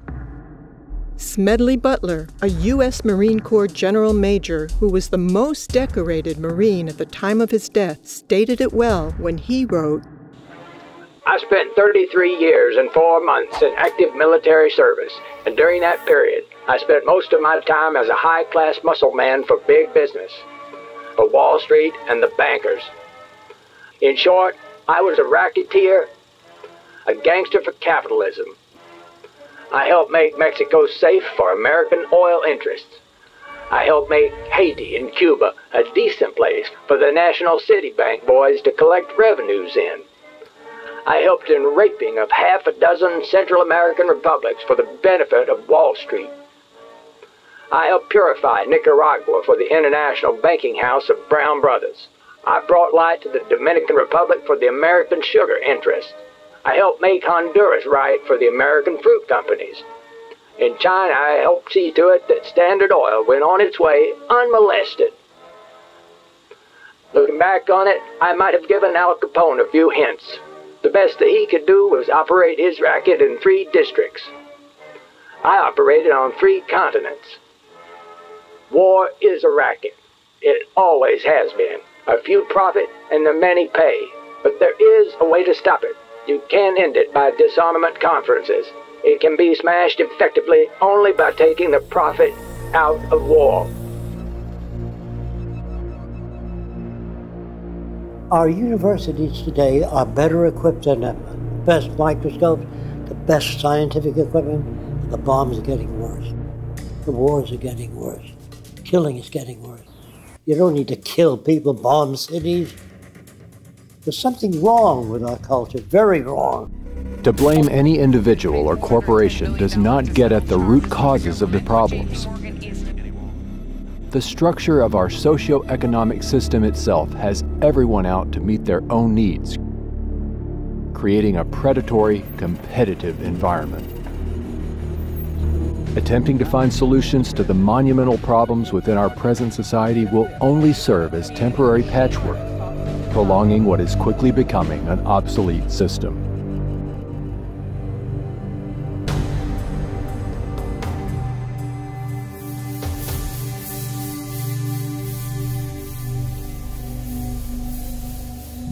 Smedley Butler, a U.S. Marine Corps General Major who was the most decorated Marine at the time of his death, stated it well when he wrote, I spent 33 years and 4 months in active military service, and during that period, I spent most of my time as a high-class muscle man for big business, for Wall Street and the bankers. In short, I was a racketeer, a gangster for capitalism. I helped make Mexico safe for American oil interests. I helped make Haiti and Cuba a decent place for the National City Bank boys to collect revenues in. I helped in raping of half a dozen Central American republics for the benefit of Wall Street. I helped purify Nicaragua for the International Banking House of Brown Brothers. I brought light to the Dominican Republic for the American sugar interests. I helped make Honduras right for the American fruit companies. In China, I helped see to it that Standard Oil went on its way unmolested. Looking back on it, I might have given Al Capone a few hints. The best that he could do was operate his racket in 3 districts. I operated on 3 continents. War is a racket. It always has been. A few profit and the many pay. But there is a way to stop it. You can end it by disarmament conferences. It can be smashed effectively only by taking the profit out of war. Our universities today are better equipped than ever. The best microscopes, the best scientific equipment. The bombs are getting worse. The wars are getting worse. Killing is getting worse. You don't need to kill people, bomb cities. There's something wrong with our culture, very wrong. To blame any individual or corporation does not get at the root causes of the problems. The structure of our socio-economic system itself has everyone out to meet their own needs, creating a predatory, competitive environment. Attempting to find solutions to the monumental problems within our present society will only serve as temporary patchwork, prolonging what is quickly becoming an obsolete system.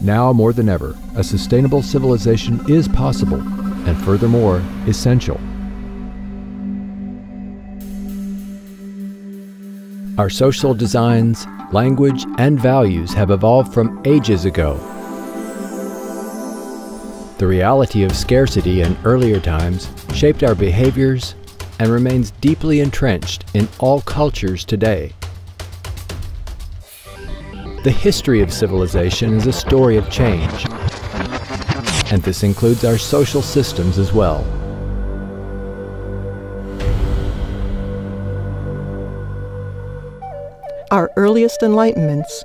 Now more than ever, a sustainable civilization is possible, and furthermore, essential. Our social designs, language, and values have evolved from ages ago. The reality of scarcity in earlier times shaped our behaviors and remains deeply entrenched in all cultures today. The history of civilization is a story of change, and this includes our social systems as well. Our earliest enlightenments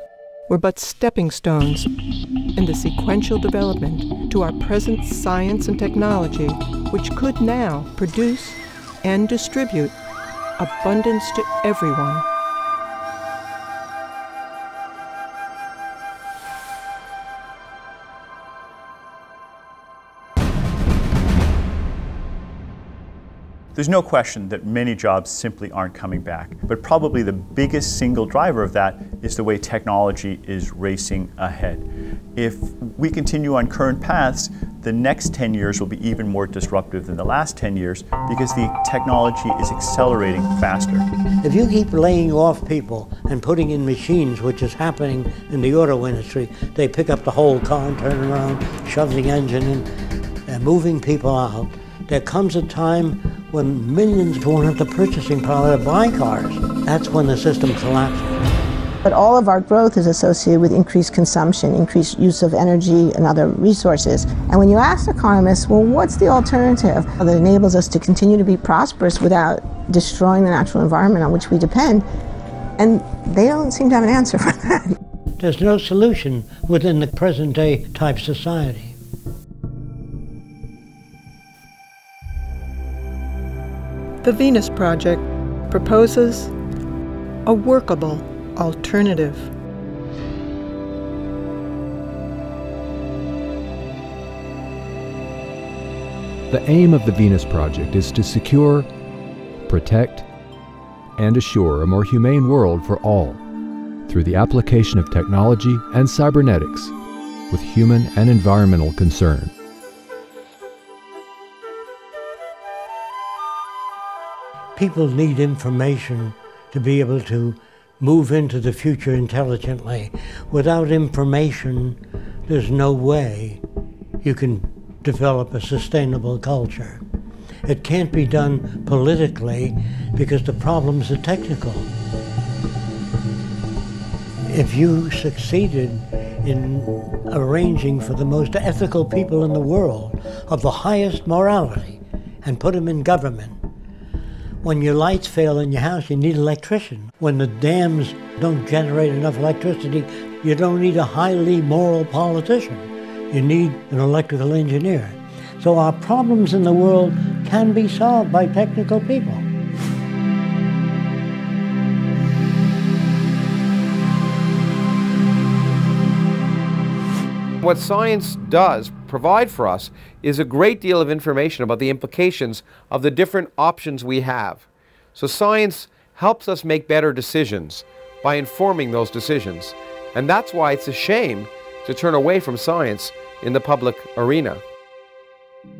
were but stepping stones in the sequential development to our present science and technology, which could now produce and distribute abundance to everyone. There's no question that many jobs simply aren't coming back, but probably the biggest single driver of that is the way technology is racing ahead. If we continue on current paths, the next 10 years will be even more disruptive than the last 10 years because the technology is accelerating faster. If you keep laying off people and putting in machines, which is happening in the auto industry, they pick up the whole car and turn around, shove the engine in, and moving people out. There comes a time when millions won't have the purchasing power to buy cars. That's when the system collapses. But all of our growth is associated with increased consumption, increased use of energy and other resources. And when you ask economists, well, what's the alternative that enables us to continue to be prosperous without destroying the natural environment on which we depend? And they don't seem to have an answer for that. There's no solution within the present day type society. The Venus Project proposes a workable alternative. The aim of the Venus Project is to secure, protect, and assure a more humane world for all through the application of technology and cybernetics with human and environmental concern. People need information to be able to move into the future intelligently. Without information, there's no way you can develop a sustainable culture. It can't be done politically because the problems are technical. If you succeeded in arranging for the most ethical people in the world of the highest morality and put them in government, when your lights fail in your house, you need an electrician. When the dams don't generate enough electricity, you don't need a highly moral politician. You need an electrical engineer. So our problems in the world can be solved by technical people. What science does provide for us is a great deal of information about the implications of the different options we have. So science helps us make better decisions by informing those decisions. And that's why it's a shame to turn away from science in the public arena.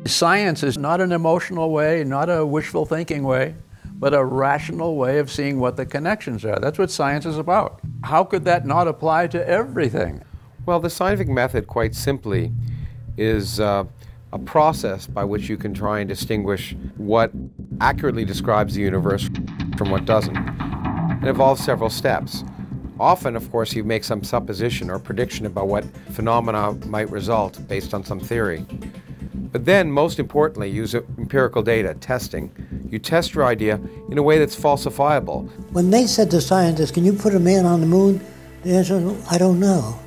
Science is not an emotional way, not a wishful thinking way, but a rational way of seeing what the connections are. That's what science is about. How could that not apply to everything? Well, the scientific method, quite simply, is a process by which you can try and distinguish what accurately describes the universe from what doesn't. It involves several steps. Often, of course, you make some supposition or prediction about what phenomena might result based on some theory. But then, most importantly, use empirical data, testing. You test your idea in a way that's falsifiable. When they said to scientists, can you put a man on the moon? The answer was, I don't know.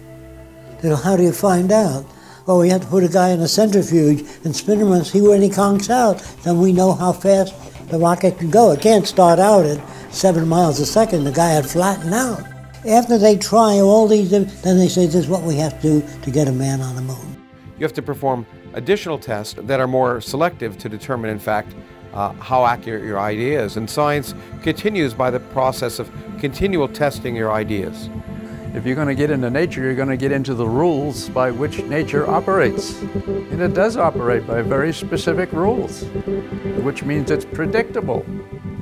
They go, how do you find out? Well, we have to put a guy in a centrifuge and spin him and see when he conks out. Then we know how fast the rocket can go. It can't start out at 7 miles a second. The guy would flatten out. After they try all these, then they say, this is what we have to do to get a man on the moon. You have to perform additional tests that are more selective to determine, in fact, how accurate your idea is. And science continues by the process of continual testing your ideas. If you're going to get into nature, you're going to get into the rules by which nature operates. And it does operate by very specific rules, which means it's predictable.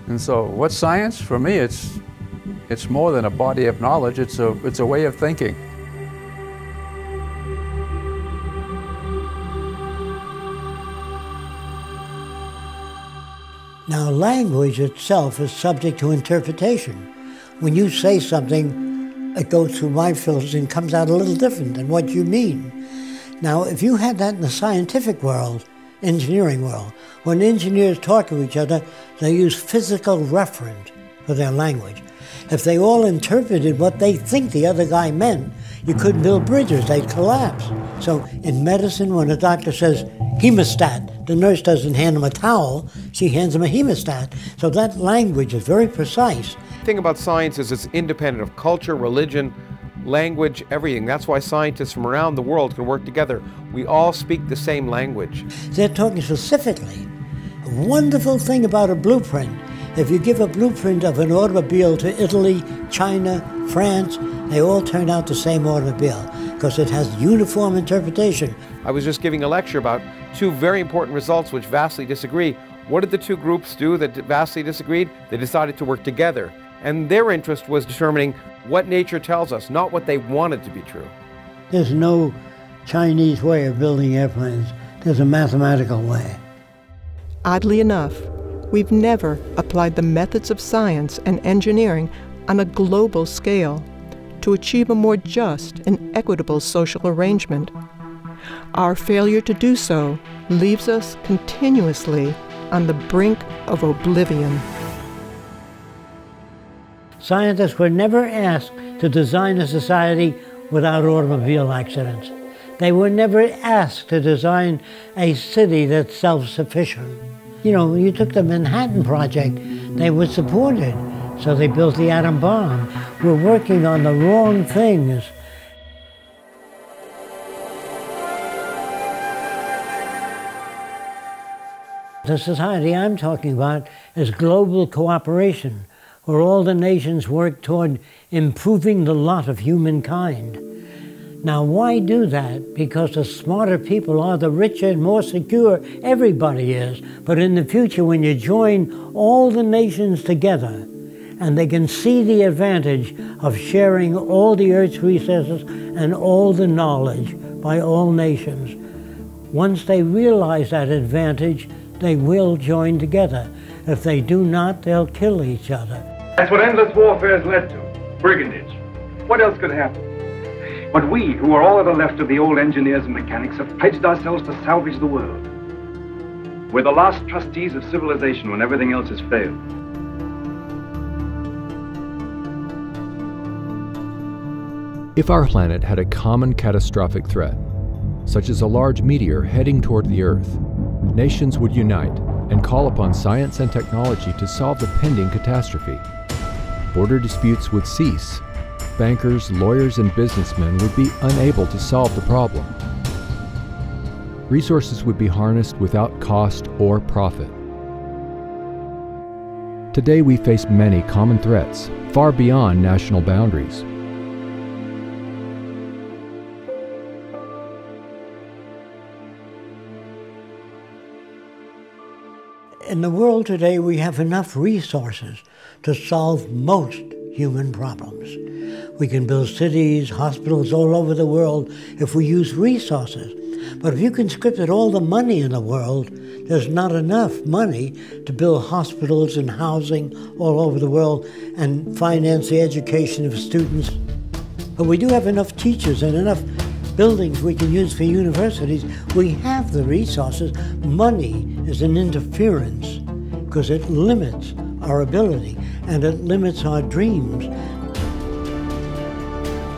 And so what's science? For me, it's more than a body of knowledge. It's a way of thinking. Now, language itself is subject to interpretation. When you say something, it goes through my filters and comes out a little different than what you mean. Now, if you had that in the scientific world, engineering world, when engineers talk to each other, they use physical reference for their language. If they all interpreted what they think the other guy meant, you couldn't build bridges, they'd collapse. So in medicine, when a doctor says hemostat, the nurse doesn't hand him a towel, she hands him a hemostat. So that language is very precise. The thing about science is it's independent of culture, religion, language, everything. That's why scientists from around the world can work together. We all speak the same language. They're talking specifically. A wonderful thing about a blueprint, if you give a blueprint of an automobile to Italy, China, France, they all turn out the same automobile because it has uniform interpretation. I was just giving a lecture about two very important results which vastly disagree. What did the two groups do that vastly disagreed? They decided to work together. And their interest was determining what nature tells us, not what they wanted to be true. There's no Chinese way of building airplanes. There's a mathematical way. Oddly enough, we've never applied the methods of science and engineering on a global scale to achieve a more just and equitable social arrangement. Our failure to do so leaves us continuously on the brink of oblivion. Scientists were never asked to design a society without automobile accidents. They were never asked to design a city that's self-sufficient. You know, you took the Manhattan Project, they were supported, so they built the atom bomb. We're working on the wrong things. The society I'm talking about is global cooperation, where all the nations work toward improving the lot of humankind. Now, why do that? Because the smarter people are, the richer and more secure everybody is. But in the future, when you join all the nations together, and they can see the advantage of sharing all the Earth's resources and all the knowledge by all nations, once they realize that advantage, they will join together. If they do not, they'll kill each other. That's what endless warfare has led to. Brigandage. What else could happen? But we, who are all that are left of the old engineers and mechanics, have pledged ourselves to salvage the world. We're the last trustees of civilization when everything else has failed. If our planet had a common catastrophic threat, such as a large meteor heading toward the Earth, nations would unite and call upon science and technology to solve the pending catastrophe. Border disputes would cease. Bankers, lawyers, and businessmen would be unable to solve the problem. Resources would be harnessed without cost or profit. Today we face many common threats, far beyond national boundaries. In the world today, we have enough resources to solve most human problems. We can build cities, hospitals all over the world if we use resources. But if you conscripted all the money in the world, there's not enough money to build hospitals and housing all over the world and finance the education of students. But we do have enough teachers and enough buildings we can use for universities. We have the resources. Money is an interference because it limits our ability and it limits our dreams.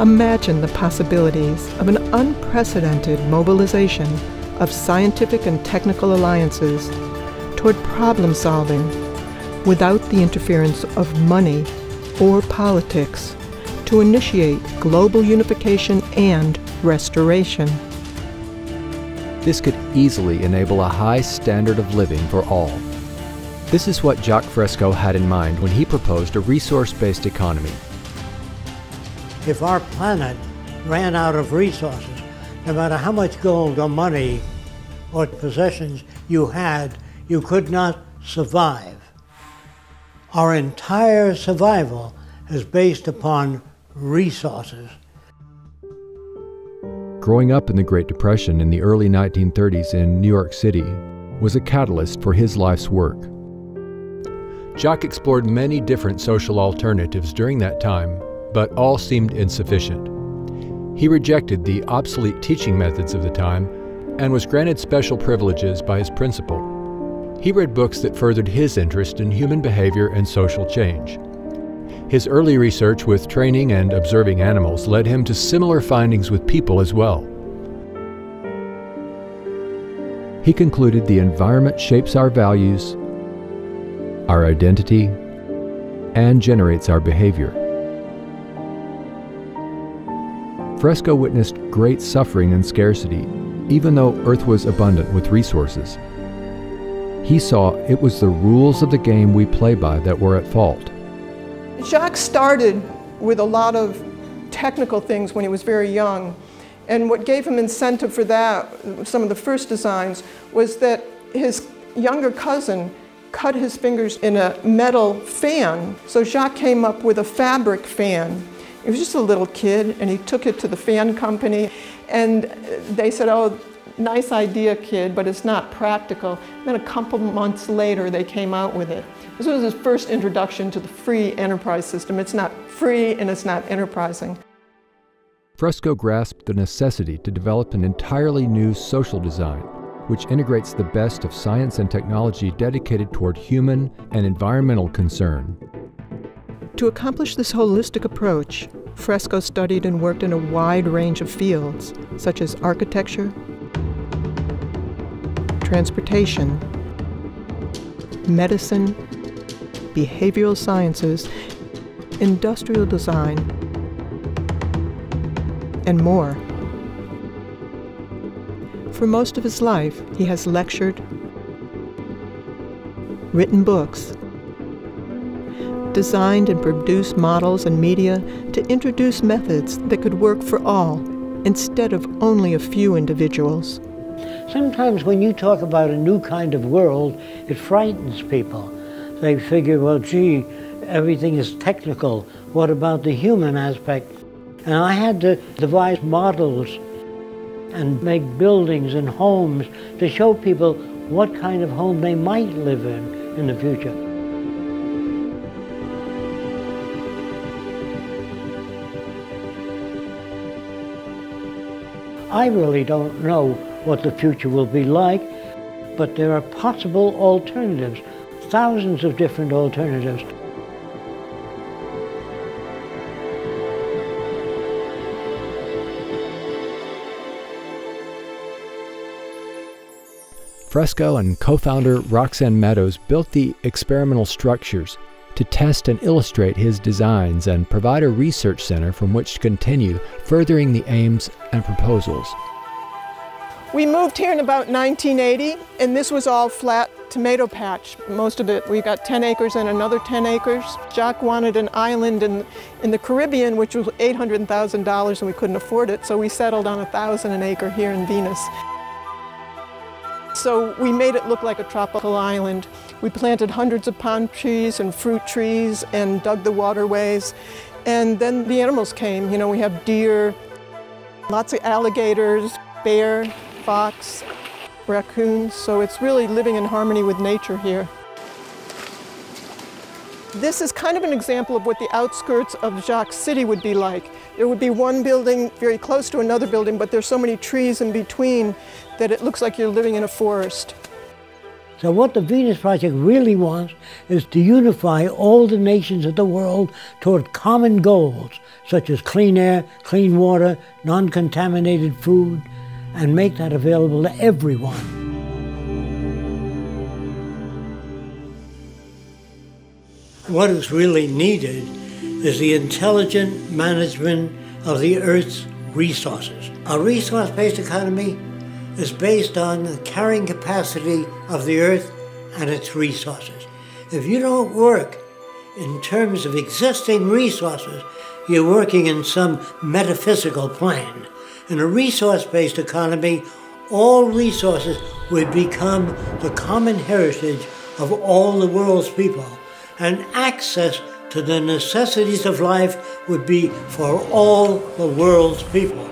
Imagine the possibilities of an unprecedented mobilization of scientific and technical alliances toward problem solving without the interference of money or politics to initiate global unification and restoration. This could easily enable a high standard of living for all. This is what Jacques Fresco had in mind when he proposed a resource-based economy. If our planet ran out of resources, no matter how much gold or money or possessions you had, you could not survive. Our entire survival is based upon resources. Growing up in the Great Depression in the early 1930s in New York City was a catalyst for his life's work. Jacques explored many different social alternatives during that time, but all seemed insufficient. He rejected the obsolete teaching methods of the time and was granted special privileges by his principal. He read books that furthered his interest in human behavior and social change. His early research with training and observing animals led him to similar findings with people as well. He concluded the environment shapes our values, our identity, and generates our behavior. Fresco witnessed great suffering and scarcity, even though Earth was abundant with resources. He saw it was the rules of the game we play by that were at fault. Jacques started with a lot of technical things when he was very young, and what gave him incentive for that, some of the first designs, was that his younger cousin cut his fingers in a metal fan. So Jacques came up with a fabric fan. He was just a little kid, and he took it to the fan company, and they said, "Oh, nice idea, kid, but it's not practical." And then a couple months later, they came out with it. This was his first introduction to the free enterprise system. It's not free and it's not enterprising. Fresco grasped the necessity to develop an entirely new social design, which integrates the best of science and technology dedicated toward human and environmental concern. To accomplish this holistic approach, Fresco studied and worked in a wide range of fields, such as architecture, transportation, medicine, behavioral sciences, industrial design, and more. For most of his life, he has lectured, written books, designed and produced models and media to introduce methods that could work for all instead of only a few individuals. Sometimes when you talk about a new kind of world, it frightens people. They figure, well, gee, everything is technical. What about the human aspect? And I had to devise models and make buildings and homes to show people what kind of home they might live in the future. I really don't know what the future will be like, but there are possible alternatives, thousands of different alternatives. Fresco and co-founder Roxanne Meadows built the experimental structures to test and illustrate his designs and provide a research center from which to continue furthering the aims and proposals. We moved here in about 1980, and this was all flat tomato patch, most of it. We got 10 acres and another 10 acres. Jacques wanted an island in the Caribbean, which was $800,000, and we couldn't afford it, so we settled on 1,000 an acre here in Venus. So we made it look like a tropical island. We planted hundreds of palm trees and fruit trees and dug the waterways. And then the animals came. You know, we have deer, lots of alligators, bear, fox, raccoons. So it's really living in harmony with nature here. This is kind of an example of what the outskirts of Jacques City would be like. There would be one building very close to another building, but there's so many trees in between that it looks like you're living in a forest. So what the Venus Project really wants is to unify all the nations of the world toward common goals, such as clean air, clean water, non-contaminated food, and make that available to everyone. What is really needed is the intelligent management of the Earth's resources. A resource-based economy is based on the carrying capacity of the Earth and its resources. If you don't work in terms of existing resources, you're working in some metaphysical plane. In a resource-based economy, all resources would become the common heritage of all the world's people, and access to the necessities of life would be for all the world's people.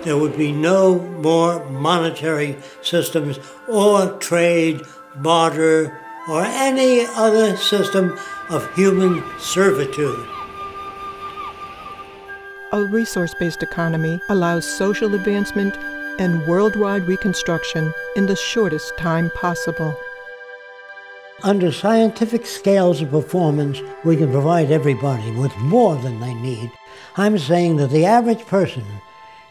There would be no more monetary systems or trade, barter, or any other system of human servitude. A resource-based economy allows social advancement and worldwide reconstruction in the shortest time possible. Under scientific scales of performance, we can provide everybody with more than they need. I'm saying that the average person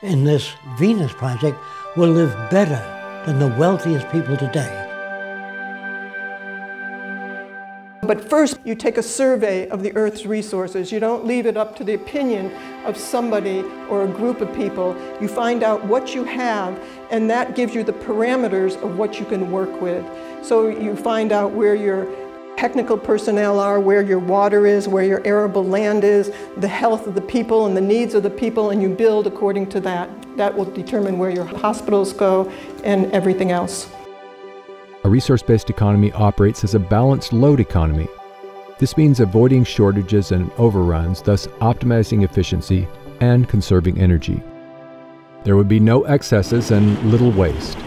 in this Venus Project will live better than the wealthiest people today. But first, you take a survey of the Earth's resources. You don't leave it up to the opinion of somebody or a group of people. You find out what you have, and that gives you the parameters of what you can work with. So you find out where your technical personnel are, where your water is, where your arable land is, the health of the people and the needs of the people, and you build according to that. That will determine where your hospitals go and everything else. A resource-based economy operates as a balanced load economy. This means avoiding shortages and overruns, thus optimizing efficiency and conserving energy. There would be no excesses and little waste.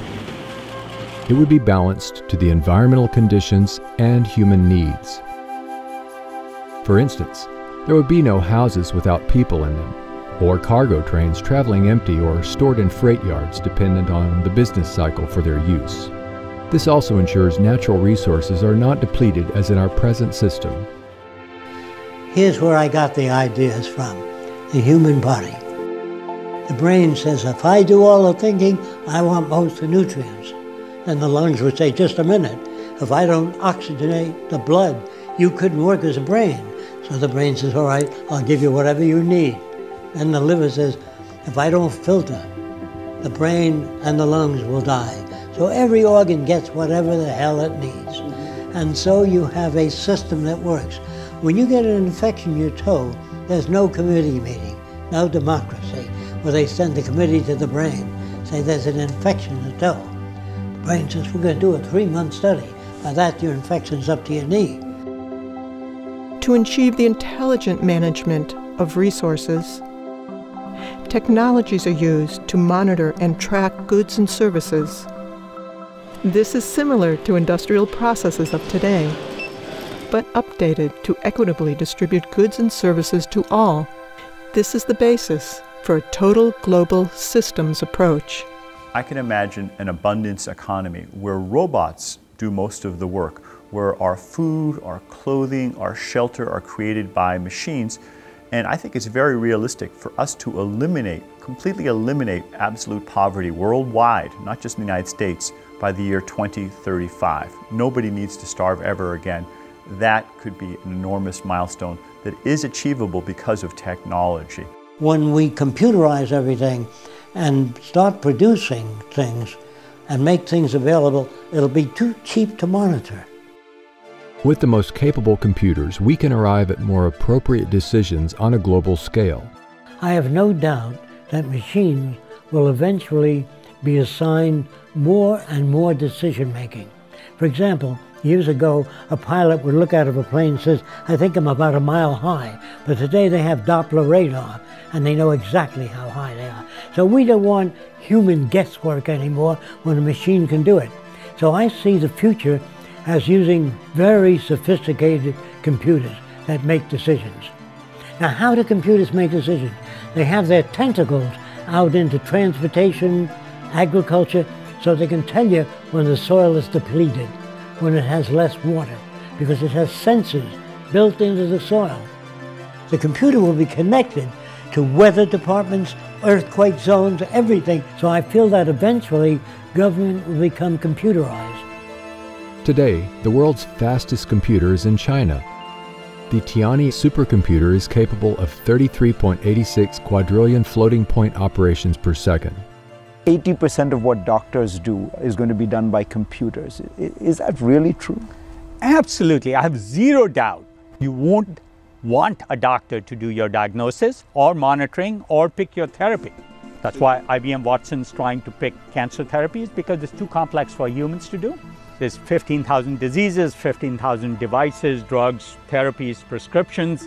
It would be balanced to the environmental conditions and human needs. For instance, there would be no houses without people in them, or cargo trains traveling empty or stored in freight yards dependent on the business cycle for their use. This also ensures natural resources are not depleted as in our present system. Here's where I got the ideas from: the human body. The brain says, if I do all the thinking, I want most of the nutrients. Then the lungs would say, just a minute. If I don't oxygenate the blood, you couldn't work as a brain. So the brain says, all right, I'll give you whatever you need. And the liver says, if I don't filter, the brain and the lungs will die. So every organ gets whatever the hell it needs. And so you have a system that works. When you get an infection in your toe, there's no committee meeting, no democracy, where they send the committee to the brain, say there's an infection in the toe. The brain says, we're going to do a 3-month study. By that, your infection's up to your knee. To achieve the intelligent management of resources, technologies are used to monitor and track goods and services. This is similar to industrial processes of today, but updated to equitably distribute goods and services to all. This is the basis for a total global systems approach. I can imagine an abundance economy where robots do most of the work, where our food, our clothing, our shelter are created by machines. And I think it's very realistic for us to completely eliminate absolute poverty worldwide, not just in the United States, by the year 2035. Nobody needs to starve ever again. That could be an enormous milestone that is achievable because of technology. When we computerize everything and start producing things and make things available, it'll be too cheap to monitor. With the most capable computers, we can arrive at more appropriate decisions on a global scale. I have no doubt that machines will eventually be assigned more and more decision-making. For example, years ago, a pilot would look out of a plane and says, I think I'm about a mile high. But today they have Doppler radar, and they know exactly how high they are. So we don't want human guesswork anymore when a machine can do it. So I see the future as using very sophisticated computers that make decisions. Now, how do computers make decisions? They have their tentacles out into transportation, agriculture, so they can tell you when the soil is depleted, when it has less water, because it has sensors built into the soil. The computer will be connected to weather departments, earthquake zones, everything. So I feel that eventually government will become computerized. Today, the world's fastest computer is in China. The Tianyi supercomputer is capable of 33.86 quadrillion floating point operations per second. 80% of what doctors do is going to be done by computers. Is that really true? Absolutely. I have zero doubt. You won't want a doctor to do your diagnosis or monitoring or pick your therapy. That's why IBM Watson's trying to pick cancer therapies, because it's too complex for humans to do. There's 15,000 diseases, 15,000 devices, drugs, therapies, prescriptions.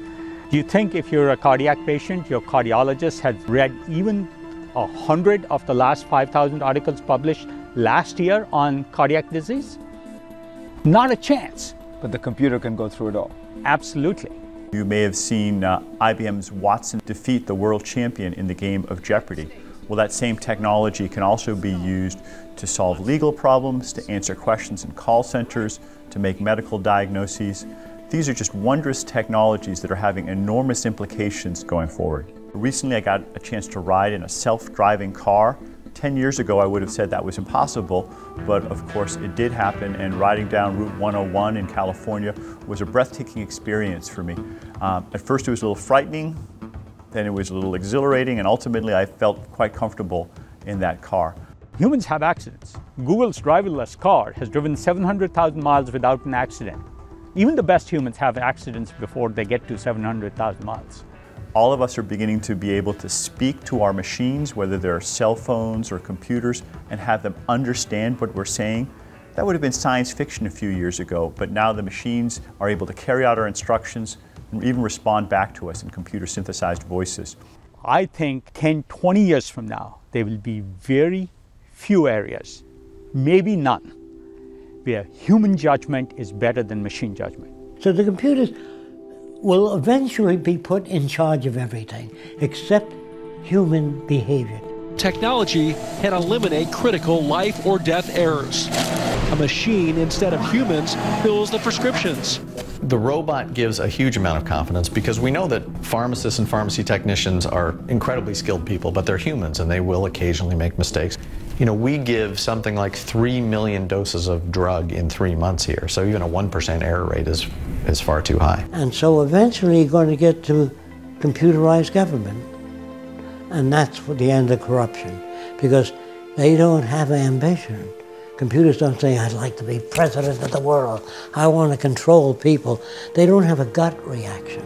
Do you think if you're a cardiac patient, your cardiologist has read even 100 of the last 5,000 articles published last year on cardiac disease? Not a chance. But the computer can go through it all. Absolutely. You may have seen IBM's Watson defeat the world champion in the game of Jeopardy. Well, that same technology can also be used to solve legal problems, to answer questions in call centers, to make medical diagnoses. These are just wondrous technologies that are having enormous implications going forward. Recently, I got a chance to ride in a self-driving car. 10 years ago, I would have said that was impossible, but of course it did happen, and riding down Route 101 in California was a breathtaking experience for me. At first it was a little frightening, then it was a little exhilarating, and ultimately I felt quite comfortable in that car. Humans have accidents. Google's driverless car has driven 700,000 miles without an accident. Even the best humans have accidents before they get to 700,000 miles. All of us are beginning to be able to speak to our machines, whether they're cell phones or computers, and have them understand what we're saying. That would have been science fiction a few years ago, but now the machines are able to carry out our instructions and even respond back to us in computer-synthesized voices. I think 10, 20 years from now, there will be very few areas, maybe none, where human judgment is better than machine judgment. So the computers will eventually be put in charge of everything except human behavior. Technology can eliminate critical life or death errors. A machine, instead of humans, fills the prescriptions. The robot gives a huge amount of confidence because we know that pharmacists and pharmacy technicians are incredibly skilled people, but they're humans and they will occasionally make mistakes. You know, we give something like 3 million doses of drug in 3 months here, so even a 1% error rate is far too high. And so eventually you're going to get to computerized government. And that's the end of corruption, because they don't have ambition. Computers don't say, I'd like to be president of the world. I want to control people. They don't have a gut reaction.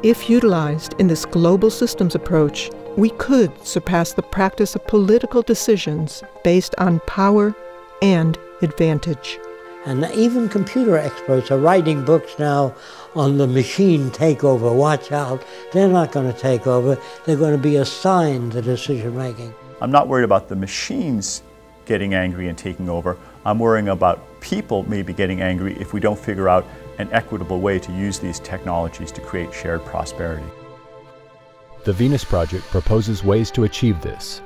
If utilized in this global systems approach, we could surpass the practice of political decisions based on power and advantage. And even computer experts are writing books now on the machine takeover. Watch out, they're not going to take over. They're going to be assigned the decision making. I'm not worried about the machines getting angry and taking over. I'm worrying about people maybe getting angry if we don't figure out an equitable way to use these technologies to create shared prosperity. The Venus Project proposes ways to achieve this.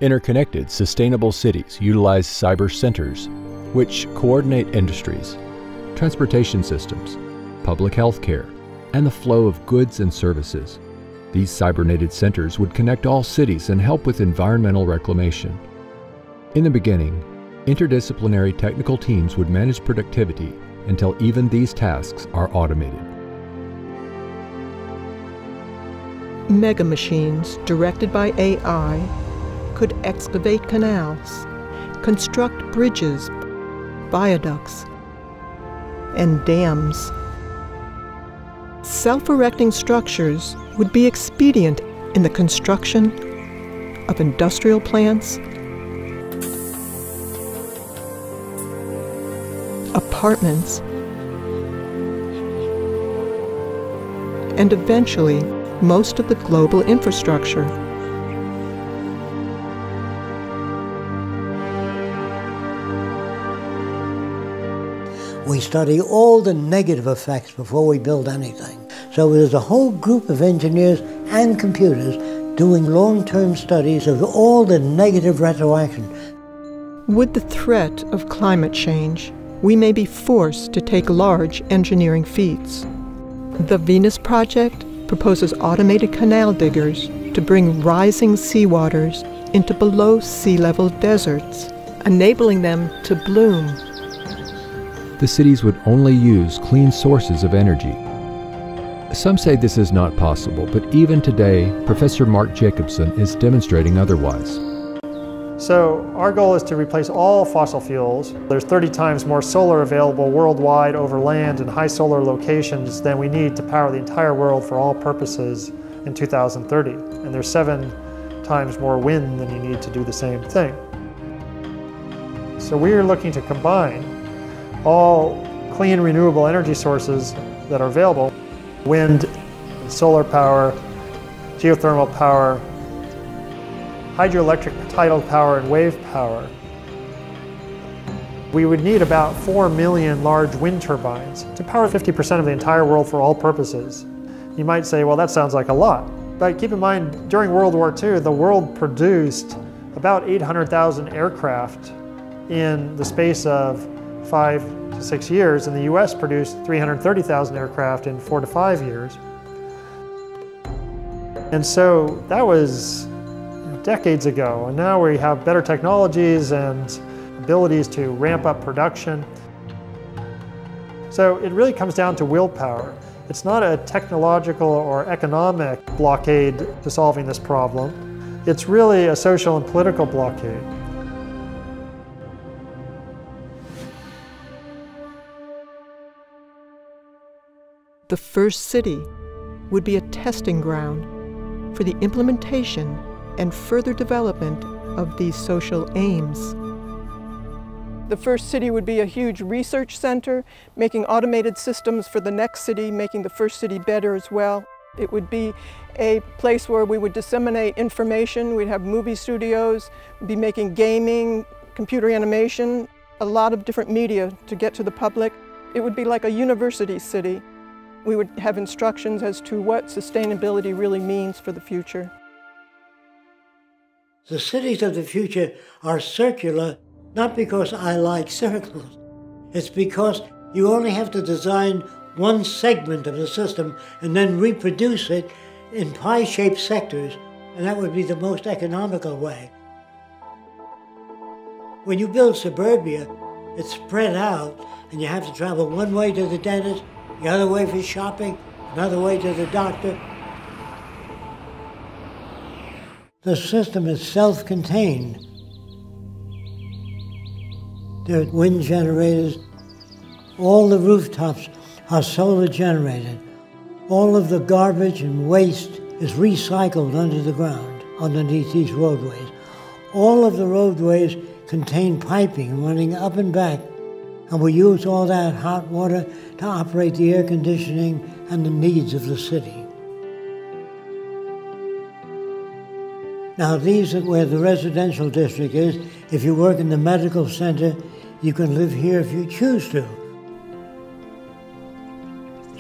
Interconnected, sustainable cities utilize cyber centers, which coordinate industries, transportation systems, public health care, and the flow of goods and services. These cybernated centers would connect all cities and help with environmental reclamation. In the beginning, interdisciplinary technical teams would manage productivity until even these tasks are automated. Mega machines directed by AI could excavate canals, construct bridges, viaducts, and dams. Self-erecting structures would be expedient in the construction of industrial plants, apartments, and eventually most of the global infrastructure. We study all the negative effects before we build anything. So there's a whole group of engineers and computers doing long-term studies of all the negative retroaction. With the threat of climate change, we may be forced to take large engineering feats. The Venus Project proposes automated canal diggers to bring rising seawaters into below sea level deserts, enabling them to bloom. The cities would only use clean sources of energy. Some say this is not possible, but even today, Professor Mark Jacobson is demonstrating otherwise. So our goal is to replace all fossil fuels. There's 30 times more solar available worldwide over land in high solar locations than we need to power the entire world for all purposes in 2030. And there's 7 times more wind than you need to do the same thing. So we are looking to combine all clean renewable energy sources that are available: wind, solar power, geothermal power, hydroelectric tidal power, and wave power. We would need about 4 million large wind turbines to power 50% of the entire world for all purposes. You might say, well, that sounds like a lot. But keep in mind, during World War II, the world produced about 800,000 aircraft in the space of 5 to 6 years, and the US produced 330,000 aircraft in 4 to 5 years. And so that was decades ago, and now we have better technologies and abilities to ramp up production. So it really comes down to willpower. It's not a technological or economic blockade to solving this problem. It's really a social and political blockade. The first city would be a testing ground for the implementation and further development of these social aims. The first city would be a huge research center, making automated systems for the next city, making the first city better as well. It would be a place where we would disseminate information. We'd have movie studios, we'd be making gaming, computer animation, a lot of different media to get to the public. It would be like a university city. We would have instructions as to what sustainability really means for the future. The cities of the future are circular, not because I like circles. It's because you only have to design one segment of the system and then reproduce it in pie-shaped sectors, and that would be the most economical way. When you build suburbia, it's spread out, and you have to travel one way to the dentist, the other way for shopping, another way to the doctor. The system is self-contained. There are wind generators. All the rooftops are solar generated. All of the garbage and waste is recycled under the ground, underneath these roadways. All of the roadways contain piping running up and back, and we use all that hot water to operate the air conditioning and the needs of the city. Now these are where the residential district is. If you work in the medical center, you can live here if you choose to.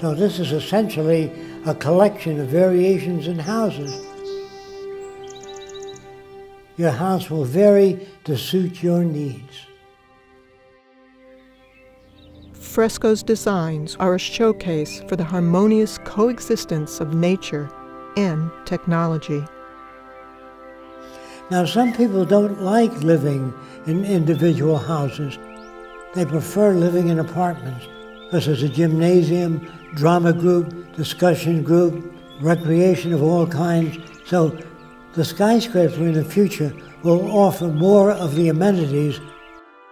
So this is essentially a collection of variations in houses. Your house will vary to suit your needs. Fresco's designs are a showcase for the harmonious coexistence of nature and technology. Now, some people don't like living in individual houses. They prefer living in apartments because there's a gymnasium, drama group, discussion group, recreation of all kinds. So the skyscraper in the future will offer more of the amenities.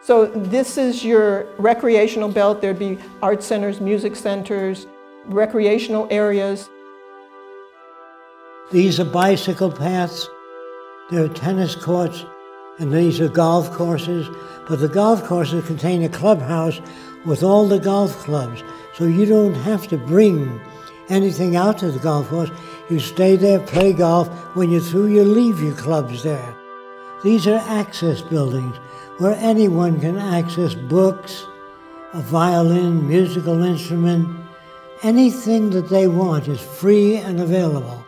So this is your recreational belt. There'd be art centers, music centers, recreational areas. These are bicycle paths. There are tennis courts, and these are golf courses. But the golf courses contain a clubhouse with all the golf clubs. So you don't have to bring anything out to the golf course. You stay there, play golf. When you're through, you leave your clubs there. These are access buildings where anyone can access books, a violin, musical instrument. Anything that they want is free and available.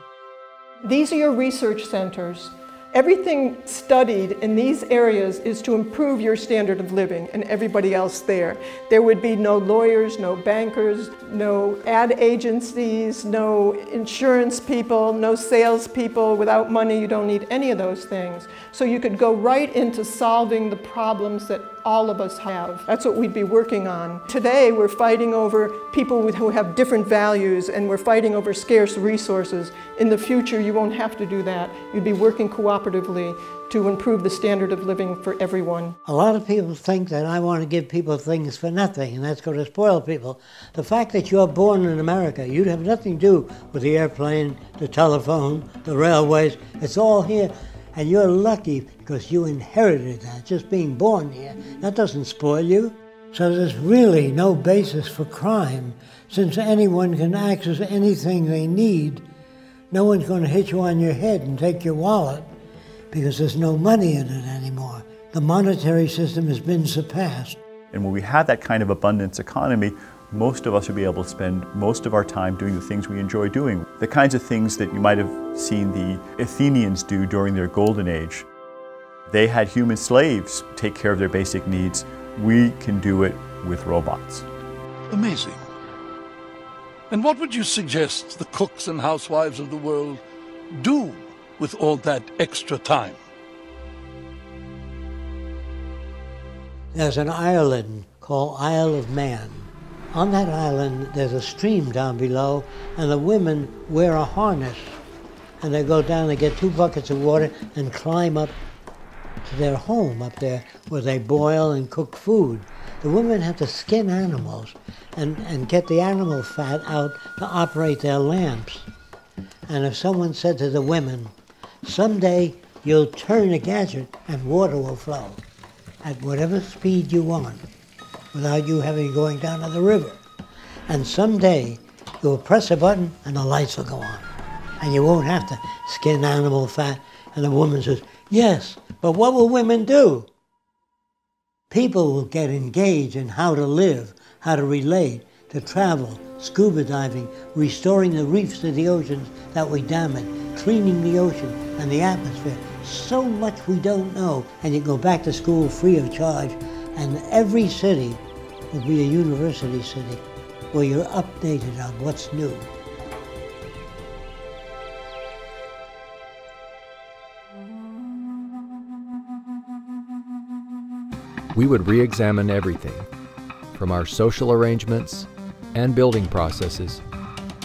These are your research centers. Everything studied in these areas is to improve your standard of living and everybody else there. There would be no lawyers, no bankers, no ad agencies, no insurance people, no salespeople. Without money, you don't need any of those things. So you could go right into solving the problems that all of us have. That's what we'd be working on. Today, we're fighting over people who have different values, and we're fighting over scarce resources. In the future, you won't have to do that. You'd be working cooperatively to improve the standard of living for everyone. A lot of people think that I want to give people things for nothing, and that's going to spoil people. The fact that you're born in America, you'd have nothing to do with the airplane, the telephone, the railways. It's all here. And you're lucky because you inherited that, just being born here. That doesn't spoil you. So there's really no basis for crime. Since anyone can access anything they need, no one's going to hit you on your head and take your wallet because there's no money in it anymore. The monetary system has been surpassed. And when we have that kind of abundance economy, most of us will be able to spend most of our time doing the things we enjoy doing. The kinds of things that you might have seen the Athenians do during their golden age. They had human slaves take care of their basic needs. We can do it with robots. Amazing. And what would you suggest the cooks and housewives of the world do with all that extra time? There's an island called Isle of Man. On that island, there's a stream down below, and the women wear a harness. And they go down, they get 2 buckets of water and climb up to their home up there where they boil and cook food. The women have to skin animals and get the animal fat out to operate their lamps. And if someone said to the women, someday you'll turn a gadget and water will flow at whatever speed you want, without you having going down to the river. And someday you'll press a button and the lights will go on. And you won't have to skin animal fat. And the woman says, yes, but what will women do? People will get engaged in how to live, how to relate, to travel, scuba diving, restoring the reefs of the oceans that we damage, cleaning the ocean and the atmosphere. So much we don't know. And you go back to school free of charge. And every city will be a university city where you're updated on what's new. we would re-examine everything, from our social arrangements and building processes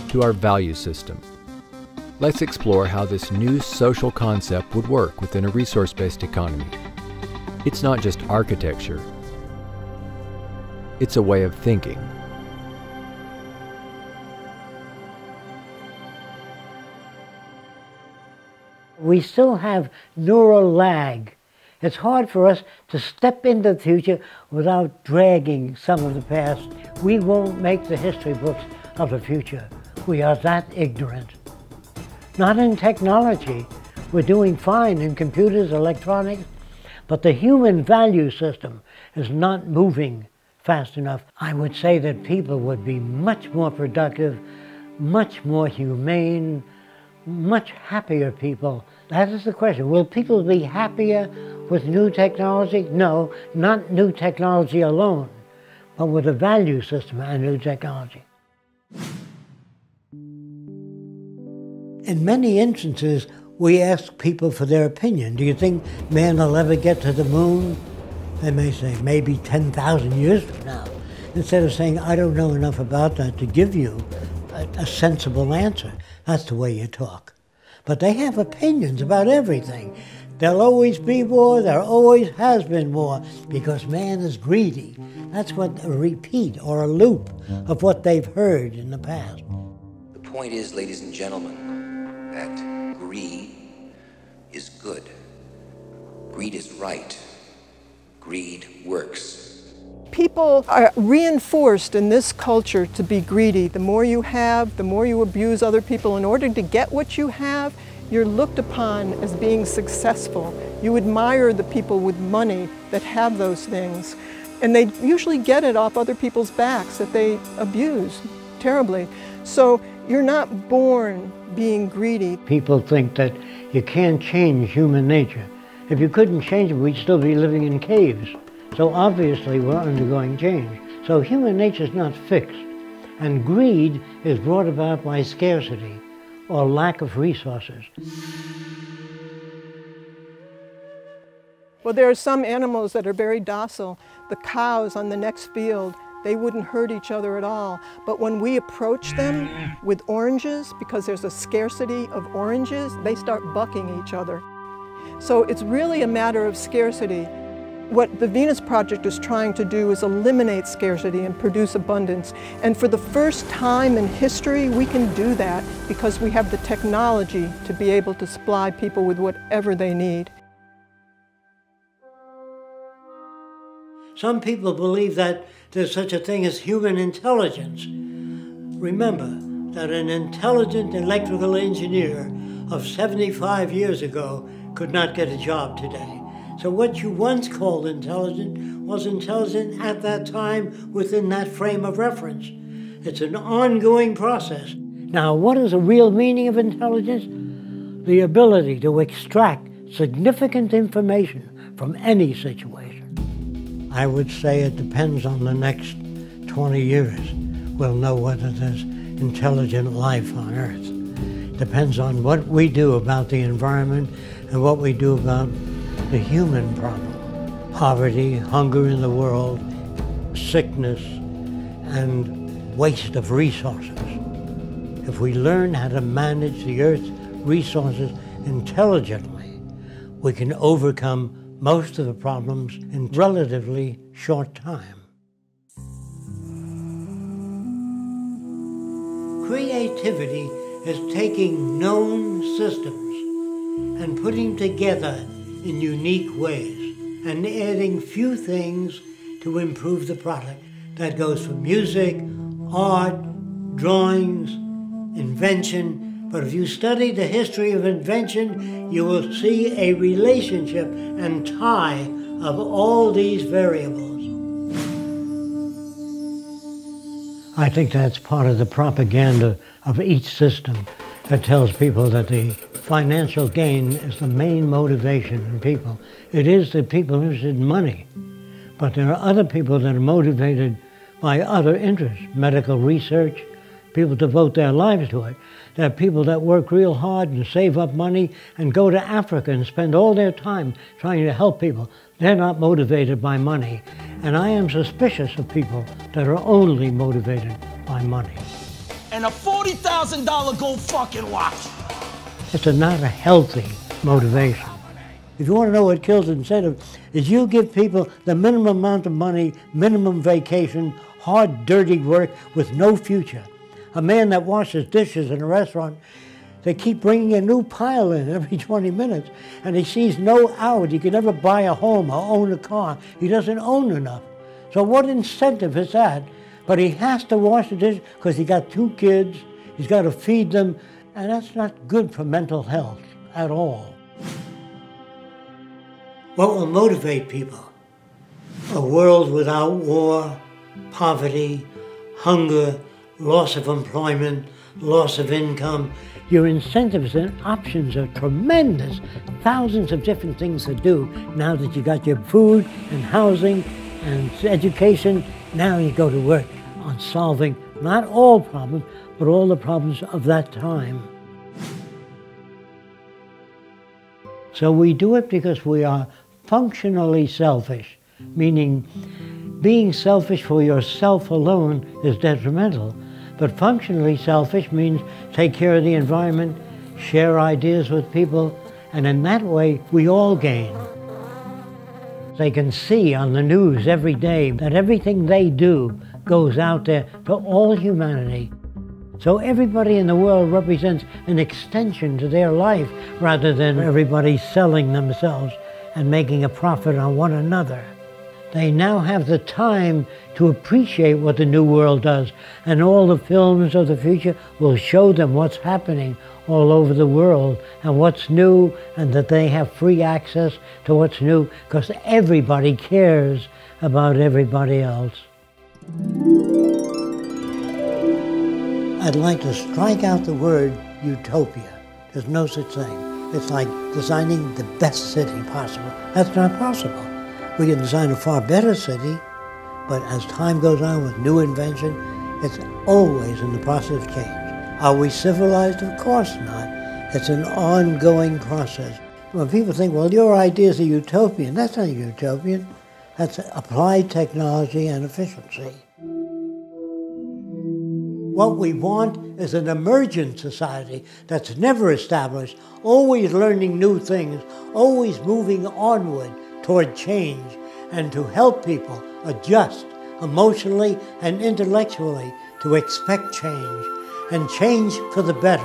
to our value system. Let's explore how this new social concept would work within a resource-based economy. It's not just architecture, it's a way of thinking. We still have neural lag. It's hard for us to step into the future without dragging some of the past. We won't make the history books of the future. We are that ignorant. Not in technology. We're doing fine in computers, electronics, but the human value system is not moving fast enough. I would say that people would be much more productive, much more humane, much happier people. That is the question. Will people be happier with new technology? No, not new technology alone, but with a value system and new technology. In many instances, we ask people for their opinion. Do you think man will ever get to the moon? They may say, maybe 10,000 years from now. Instead of saying, I don't know enough about that to give you a sensible answer. That's the way you talk. But they have opinions about everything. There'll always be war, there always has been war, because man is greedy. That's what a repeat or a loop of what they've heard in the past. The point is, ladies and gentlemen, that greed is good. Greed is right. Greed works. People are reinforced in this culture to be greedy. The more you have, the more you abuse other people. In order to get what you have, you're looked upon as being successful. You admire the people with money that have those things. And they usually get it off other people's backs that they abuse terribly. So you're not born being greedy. People think that you can't change human nature. If you couldn't change it, we'd still be living in caves. So obviously we're undergoing change. So human nature is not fixed. And greed is brought about by scarcity or lack of resources. Well, there are some animals that are very docile. The cows on the next field, they wouldn't hurt each other at all. But when we approach them with oranges, because there's a scarcity of oranges, they start bucking each other. So it's really a matter of scarcity. What the Venus Project is trying to do is eliminate scarcity and produce abundance. And for the first time in history, we can do that because we have the technology to be able to supply people with whatever they need. Some people believe that there's such a thing as human intelligence. Remember that an intelligent electrical engineer of 75 years ago could not get a job today. So what you once called intelligent was intelligent at that time within that frame of reference. It's an ongoing process. Now, what is the real meaning of intelligence? The ability to extract significant information from any situation. I would say it depends on the next 20 years. We'll know whether there's intelligent life on Earth. Depends on what we do about the environment and what we do about the human problem. Poverty, hunger in the world, sickness, and waste of resources. If we learn how to manage the Earth's resources intelligently, we can overcome most of the problems in relatively short time. Creativity is taking known systems and putting together in unique ways and adding few things to improve the product. That goes for music, art, drawings, invention. But if you study the history of invention, you will see a relationship and tie of all these variables. I think that's part of the propaganda of each system that tells people that the financial gain is the main motivation in people. It is that people are interested in money, but there are other people that are motivated by other interests, medical research. People devote their lives to it. There are people that work real hard and save up money and go to Africa and spend all their time trying to help people. They're not motivated by money, and I am suspicious of people that are only motivated by money. And a $40,000 gold fucking watch. It's not a healthy motivation. If you want to know what kills incentive, is you give people the minimum amount of money, minimum vacation, hard, dirty work with no future. A man that washes dishes in a restaurant, they keep bringing a new pile in every 20 minutes, and he sees no out. He can never buy a home or own a car. He doesn't own enough. So what incentive is that? But he has to wash the dishes because he got 2 kids, he's got to feed them, and that's not good for mental health at all. What will motivate people? A world without war, poverty, hunger, loss of employment, loss of income. Your incentives and options are tremendous. Thousands of different things to do now that you got your food and housing and education. Now you go to work on solving not all problems, but all the problems of that time. So we do it because we are functionally selfish, meaning being selfish for yourself alone is detrimental. But functionally selfish means take care of the environment, share ideas with people, and in that way we all gain. They can see on the news every day that everything they do goes out there to all humanity. So everybody in the world represents an extension to their life rather than everybody selling themselves and making a profit on one another. They now have the time to appreciate what the new world does, and all the films of the future will show them what's happening all over the world and what's new, and that they have free access to what's new because everybody cares about everybody else. I'd like to strike out the word utopia. There's no such thing. It's like designing the best city possible. That's not possible. We can design a far better city, but as time goes on with new invention, it's always in the process of change. Are we civilized? Of course not. It's an ongoing process. When people think, well, your ideas are utopian, that's not utopian. That's applied technology and efficiency. What we want is an emergent society that's never established, always learning new things, always moving onward toward change, and to help people adjust emotionally and intellectually to expect change, and change for the better.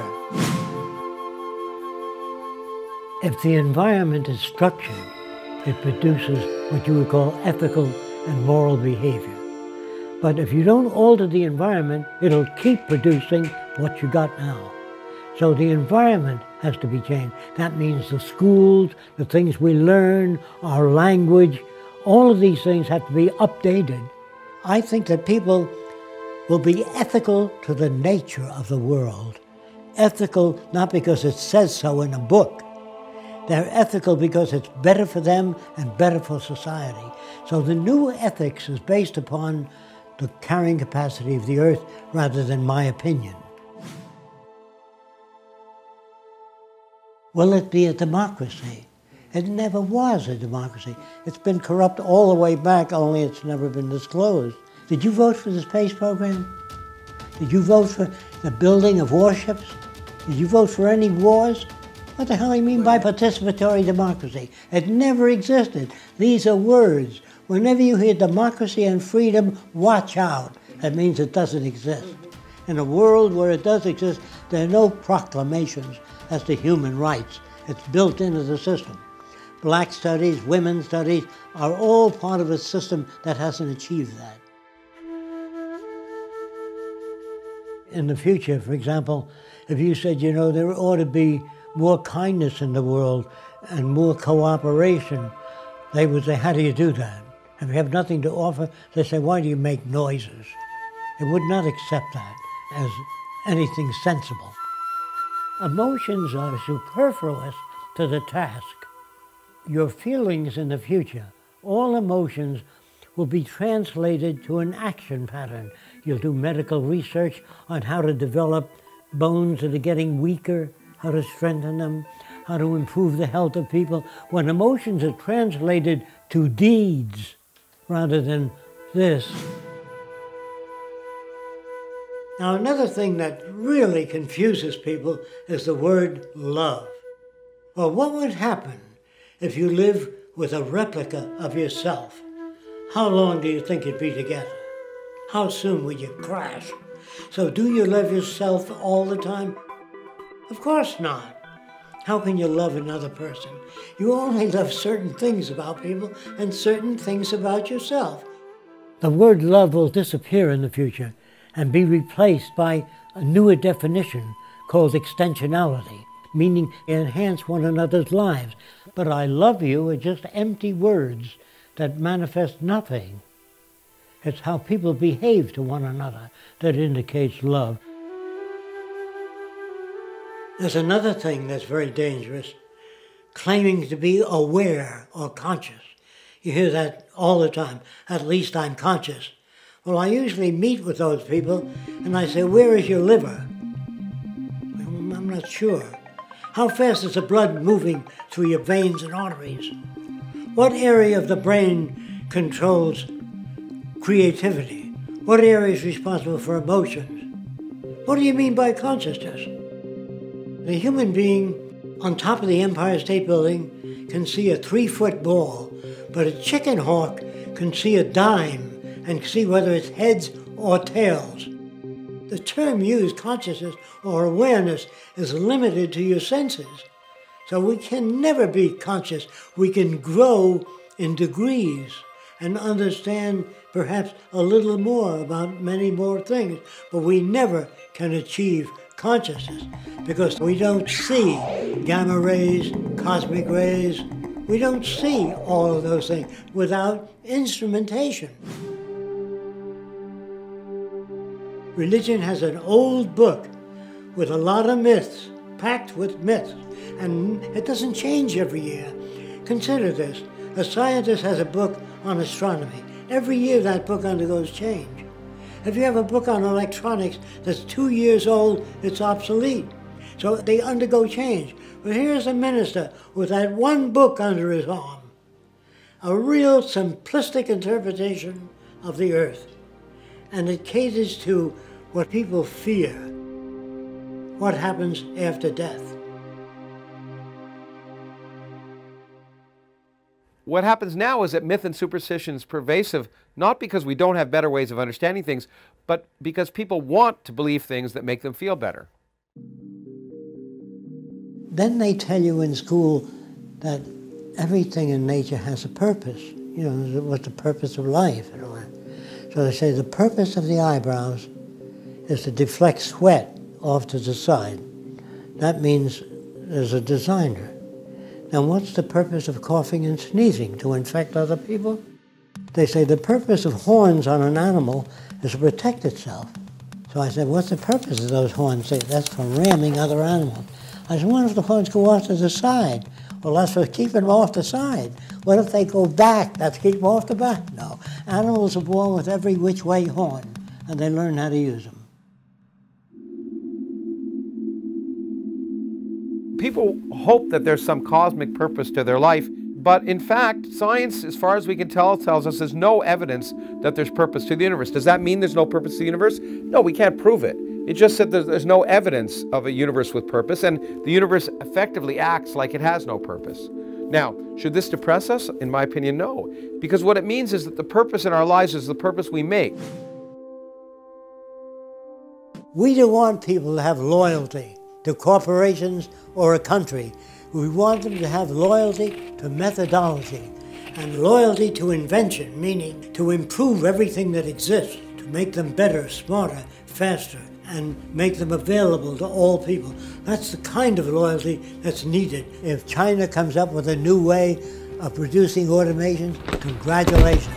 If the environment is structured, it produces what you would call ethical and moral behavior. But if you don't alter the environment, it'll keep producing what you got now. So the environment has to be changed. That means the schools, the things we learn, our language, all of these things have to be updated. I think that people will be ethical to the nature of the world. Ethical not because it says so in a book. They're ethical because it's better for them and better for society. So the new ethics is based upon the carrying capacity of the earth rather than my opinion. Will it be a democracy? It never was a democracy. It's been corrupt all the way back, only it's never been disclosed. Did you vote for the space program? Did you vote for the building of warships? Did you vote for any wars? What the hell do you mean by participatory democracy? It never existed. These are words. Whenever you hear democracy and freedom, watch out. That means it doesn't exist. In a world where it does exist, there are no proclamations as to human rights. It's built into the system. Black studies, women's studies are all part of a system that hasn't achieved that. In the future, for example, if you said, you know, there ought to be more kindness in the world and more cooperation, they would say, how do you do that? If you have nothing to offer, they say, why do you make noises? They would not accept that as anything sensible. Emotions are superfluous to the task. Your feelings in the future, all emotions, will be translated to an action pattern. You'll do medical research on how to develop bones that are getting weaker, how to strengthen them, how to improve the health of people. When emotions are translated to deeds rather than this. Now, another thing that really confuses people is the word love. Well, what would happen if you live with a replica of yourself? How long do you think you'd be together? How soon would you crash? So do you love yourself all the time? Of course not. How can you love another person? You only love certain things about people and certain things about yourself. The word love will disappear in the future and be replaced by a newer definition called extensionality, meaning enhance one another's lives. But I love you are just empty words that manifest nothing. It's how people behave to one another that indicates love. There's another thing that's very dangerous, claiming to be aware or conscious. You hear that all the time, at least I'm conscious. Well, I usually meet with those people and I say, where is your liver? I'm not sure. How fast is the blood moving through your veins and arteries? What area of the brain controls creativity? What area is responsible for emotions? What do you mean by consciousness? The human being on top of the Empire State Building can see a 3-foot ball, but a chicken hawk can see a dime and see whether it's heads or tails. The term used, consciousness or awareness, is limited to your senses. So we can never be conscious. We can grow in degrees and understand perhaps a little more about many more things, but we never can achieve consciousness because we don't see gamma rays, cosmic rays. We don't see all of those things without instrumentation. Religion has an old book with a lot of myths, packed with myths, and it doesn't change every year. Consider this. A scientist has a book on astronomy. Every year that book undergoes change. If you have a book on electronics that's 2 years old, it's obsolete. So they undergo change. But here's a minister with that one book under his arm. A real simplistic interpretation of the earth. And it caters to what people fear. What happens after death? What happens now is that myth and superstition is pervasive, not because we don't have better ways of understanding things, but because people want to believe things that make them feel better. Then they tell you in school that everything in nature has a purpose. You know, what's the purpose of life? So they say the purpose of the eyebrows is to deflect sweat off to the side. That means there's a designer. Now, what's the purpose of coughing and sneezing? To infect other people? They say the purpose of horns on an animal is to protect itself. So I said, what's the purpose of those horns? They say, that's for ramming other animals. I said, what if the horns go off to the side? Well, that's for keeping them off the side. What if they go back? That's keep them off the back? No. Animals are born with every which way horn, and they learn how to use them. People hope that there's some cosmic purpose to their life, but in fact, science, as far as we can tell, tells us there's no evidence that there's purpose to the universe. Does that mean there's no purpose to the universe? No, we can't prove it. It just said there's no evidence of a universe with purpose, and the universe effectively acts like it has no purpose. Now, should this depress us? In my opinion, no. Because what it means is that the purpose in our lives is the purpose we make. We don't want people to have loyalty to corporations or a country. We want them to have loyalty to methodology and loyalty to invention, meaning to improve everything that exists, to make them better, smarter, faster, and make them available to all people. That's the kind of loyalty that's needed. If China comes up with a new way of producing automation, congratulations.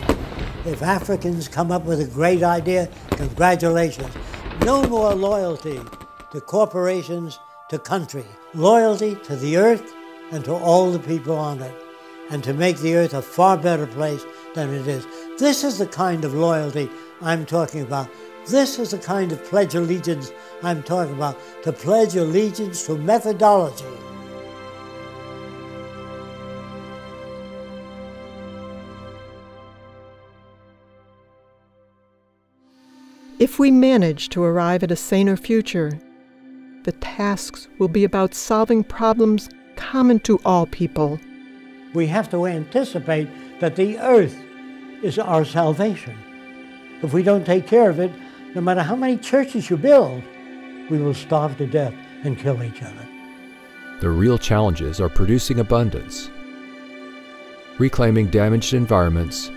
If Africans come up with a great idea, congratulations. No more loyalty to corporations, to country. Loyalty to the earth and to all the people on it, and to make the earth a far better place than it is. This is the kind of loyalty I'm talking about. This is the kind of pledge allegiance I'm talking about, to pledge allegiance to methodology. If we manage to arrive at a saner future, the tasks will be about solving problems common to all people. We have to anticipate that the earth is our salvation. If we don't take care of it, no matter how many churches you build, we will starve to death and kill each other. The real challenges are producing abundance, reclaiming damaged environments,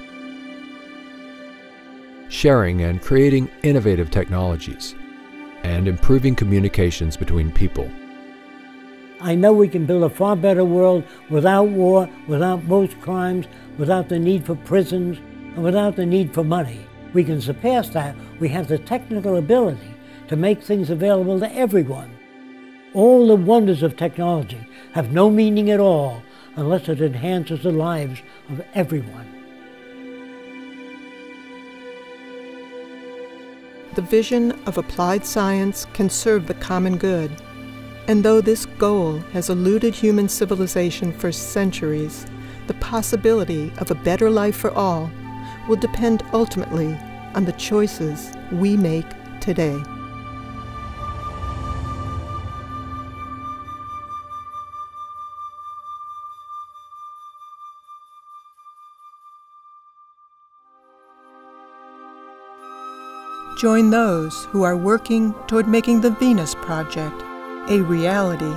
sharing and creating innovative technologies, and improving communications between people. I know we can build a far better world without war, without most crimes, without the need for prisons, and without the need for money. We can surpass that. We have the technical ability to make things available to everyone. All the wonders of technology have no meaning at all unless it enhances the lives of everyone. The vision of applied science can serve the common good. And though this goal has eluded human civilization for centuries, the possibility of a better life for all will depend ultimately on the choices we make today. Join those who are working toward making the Venus Project a reality.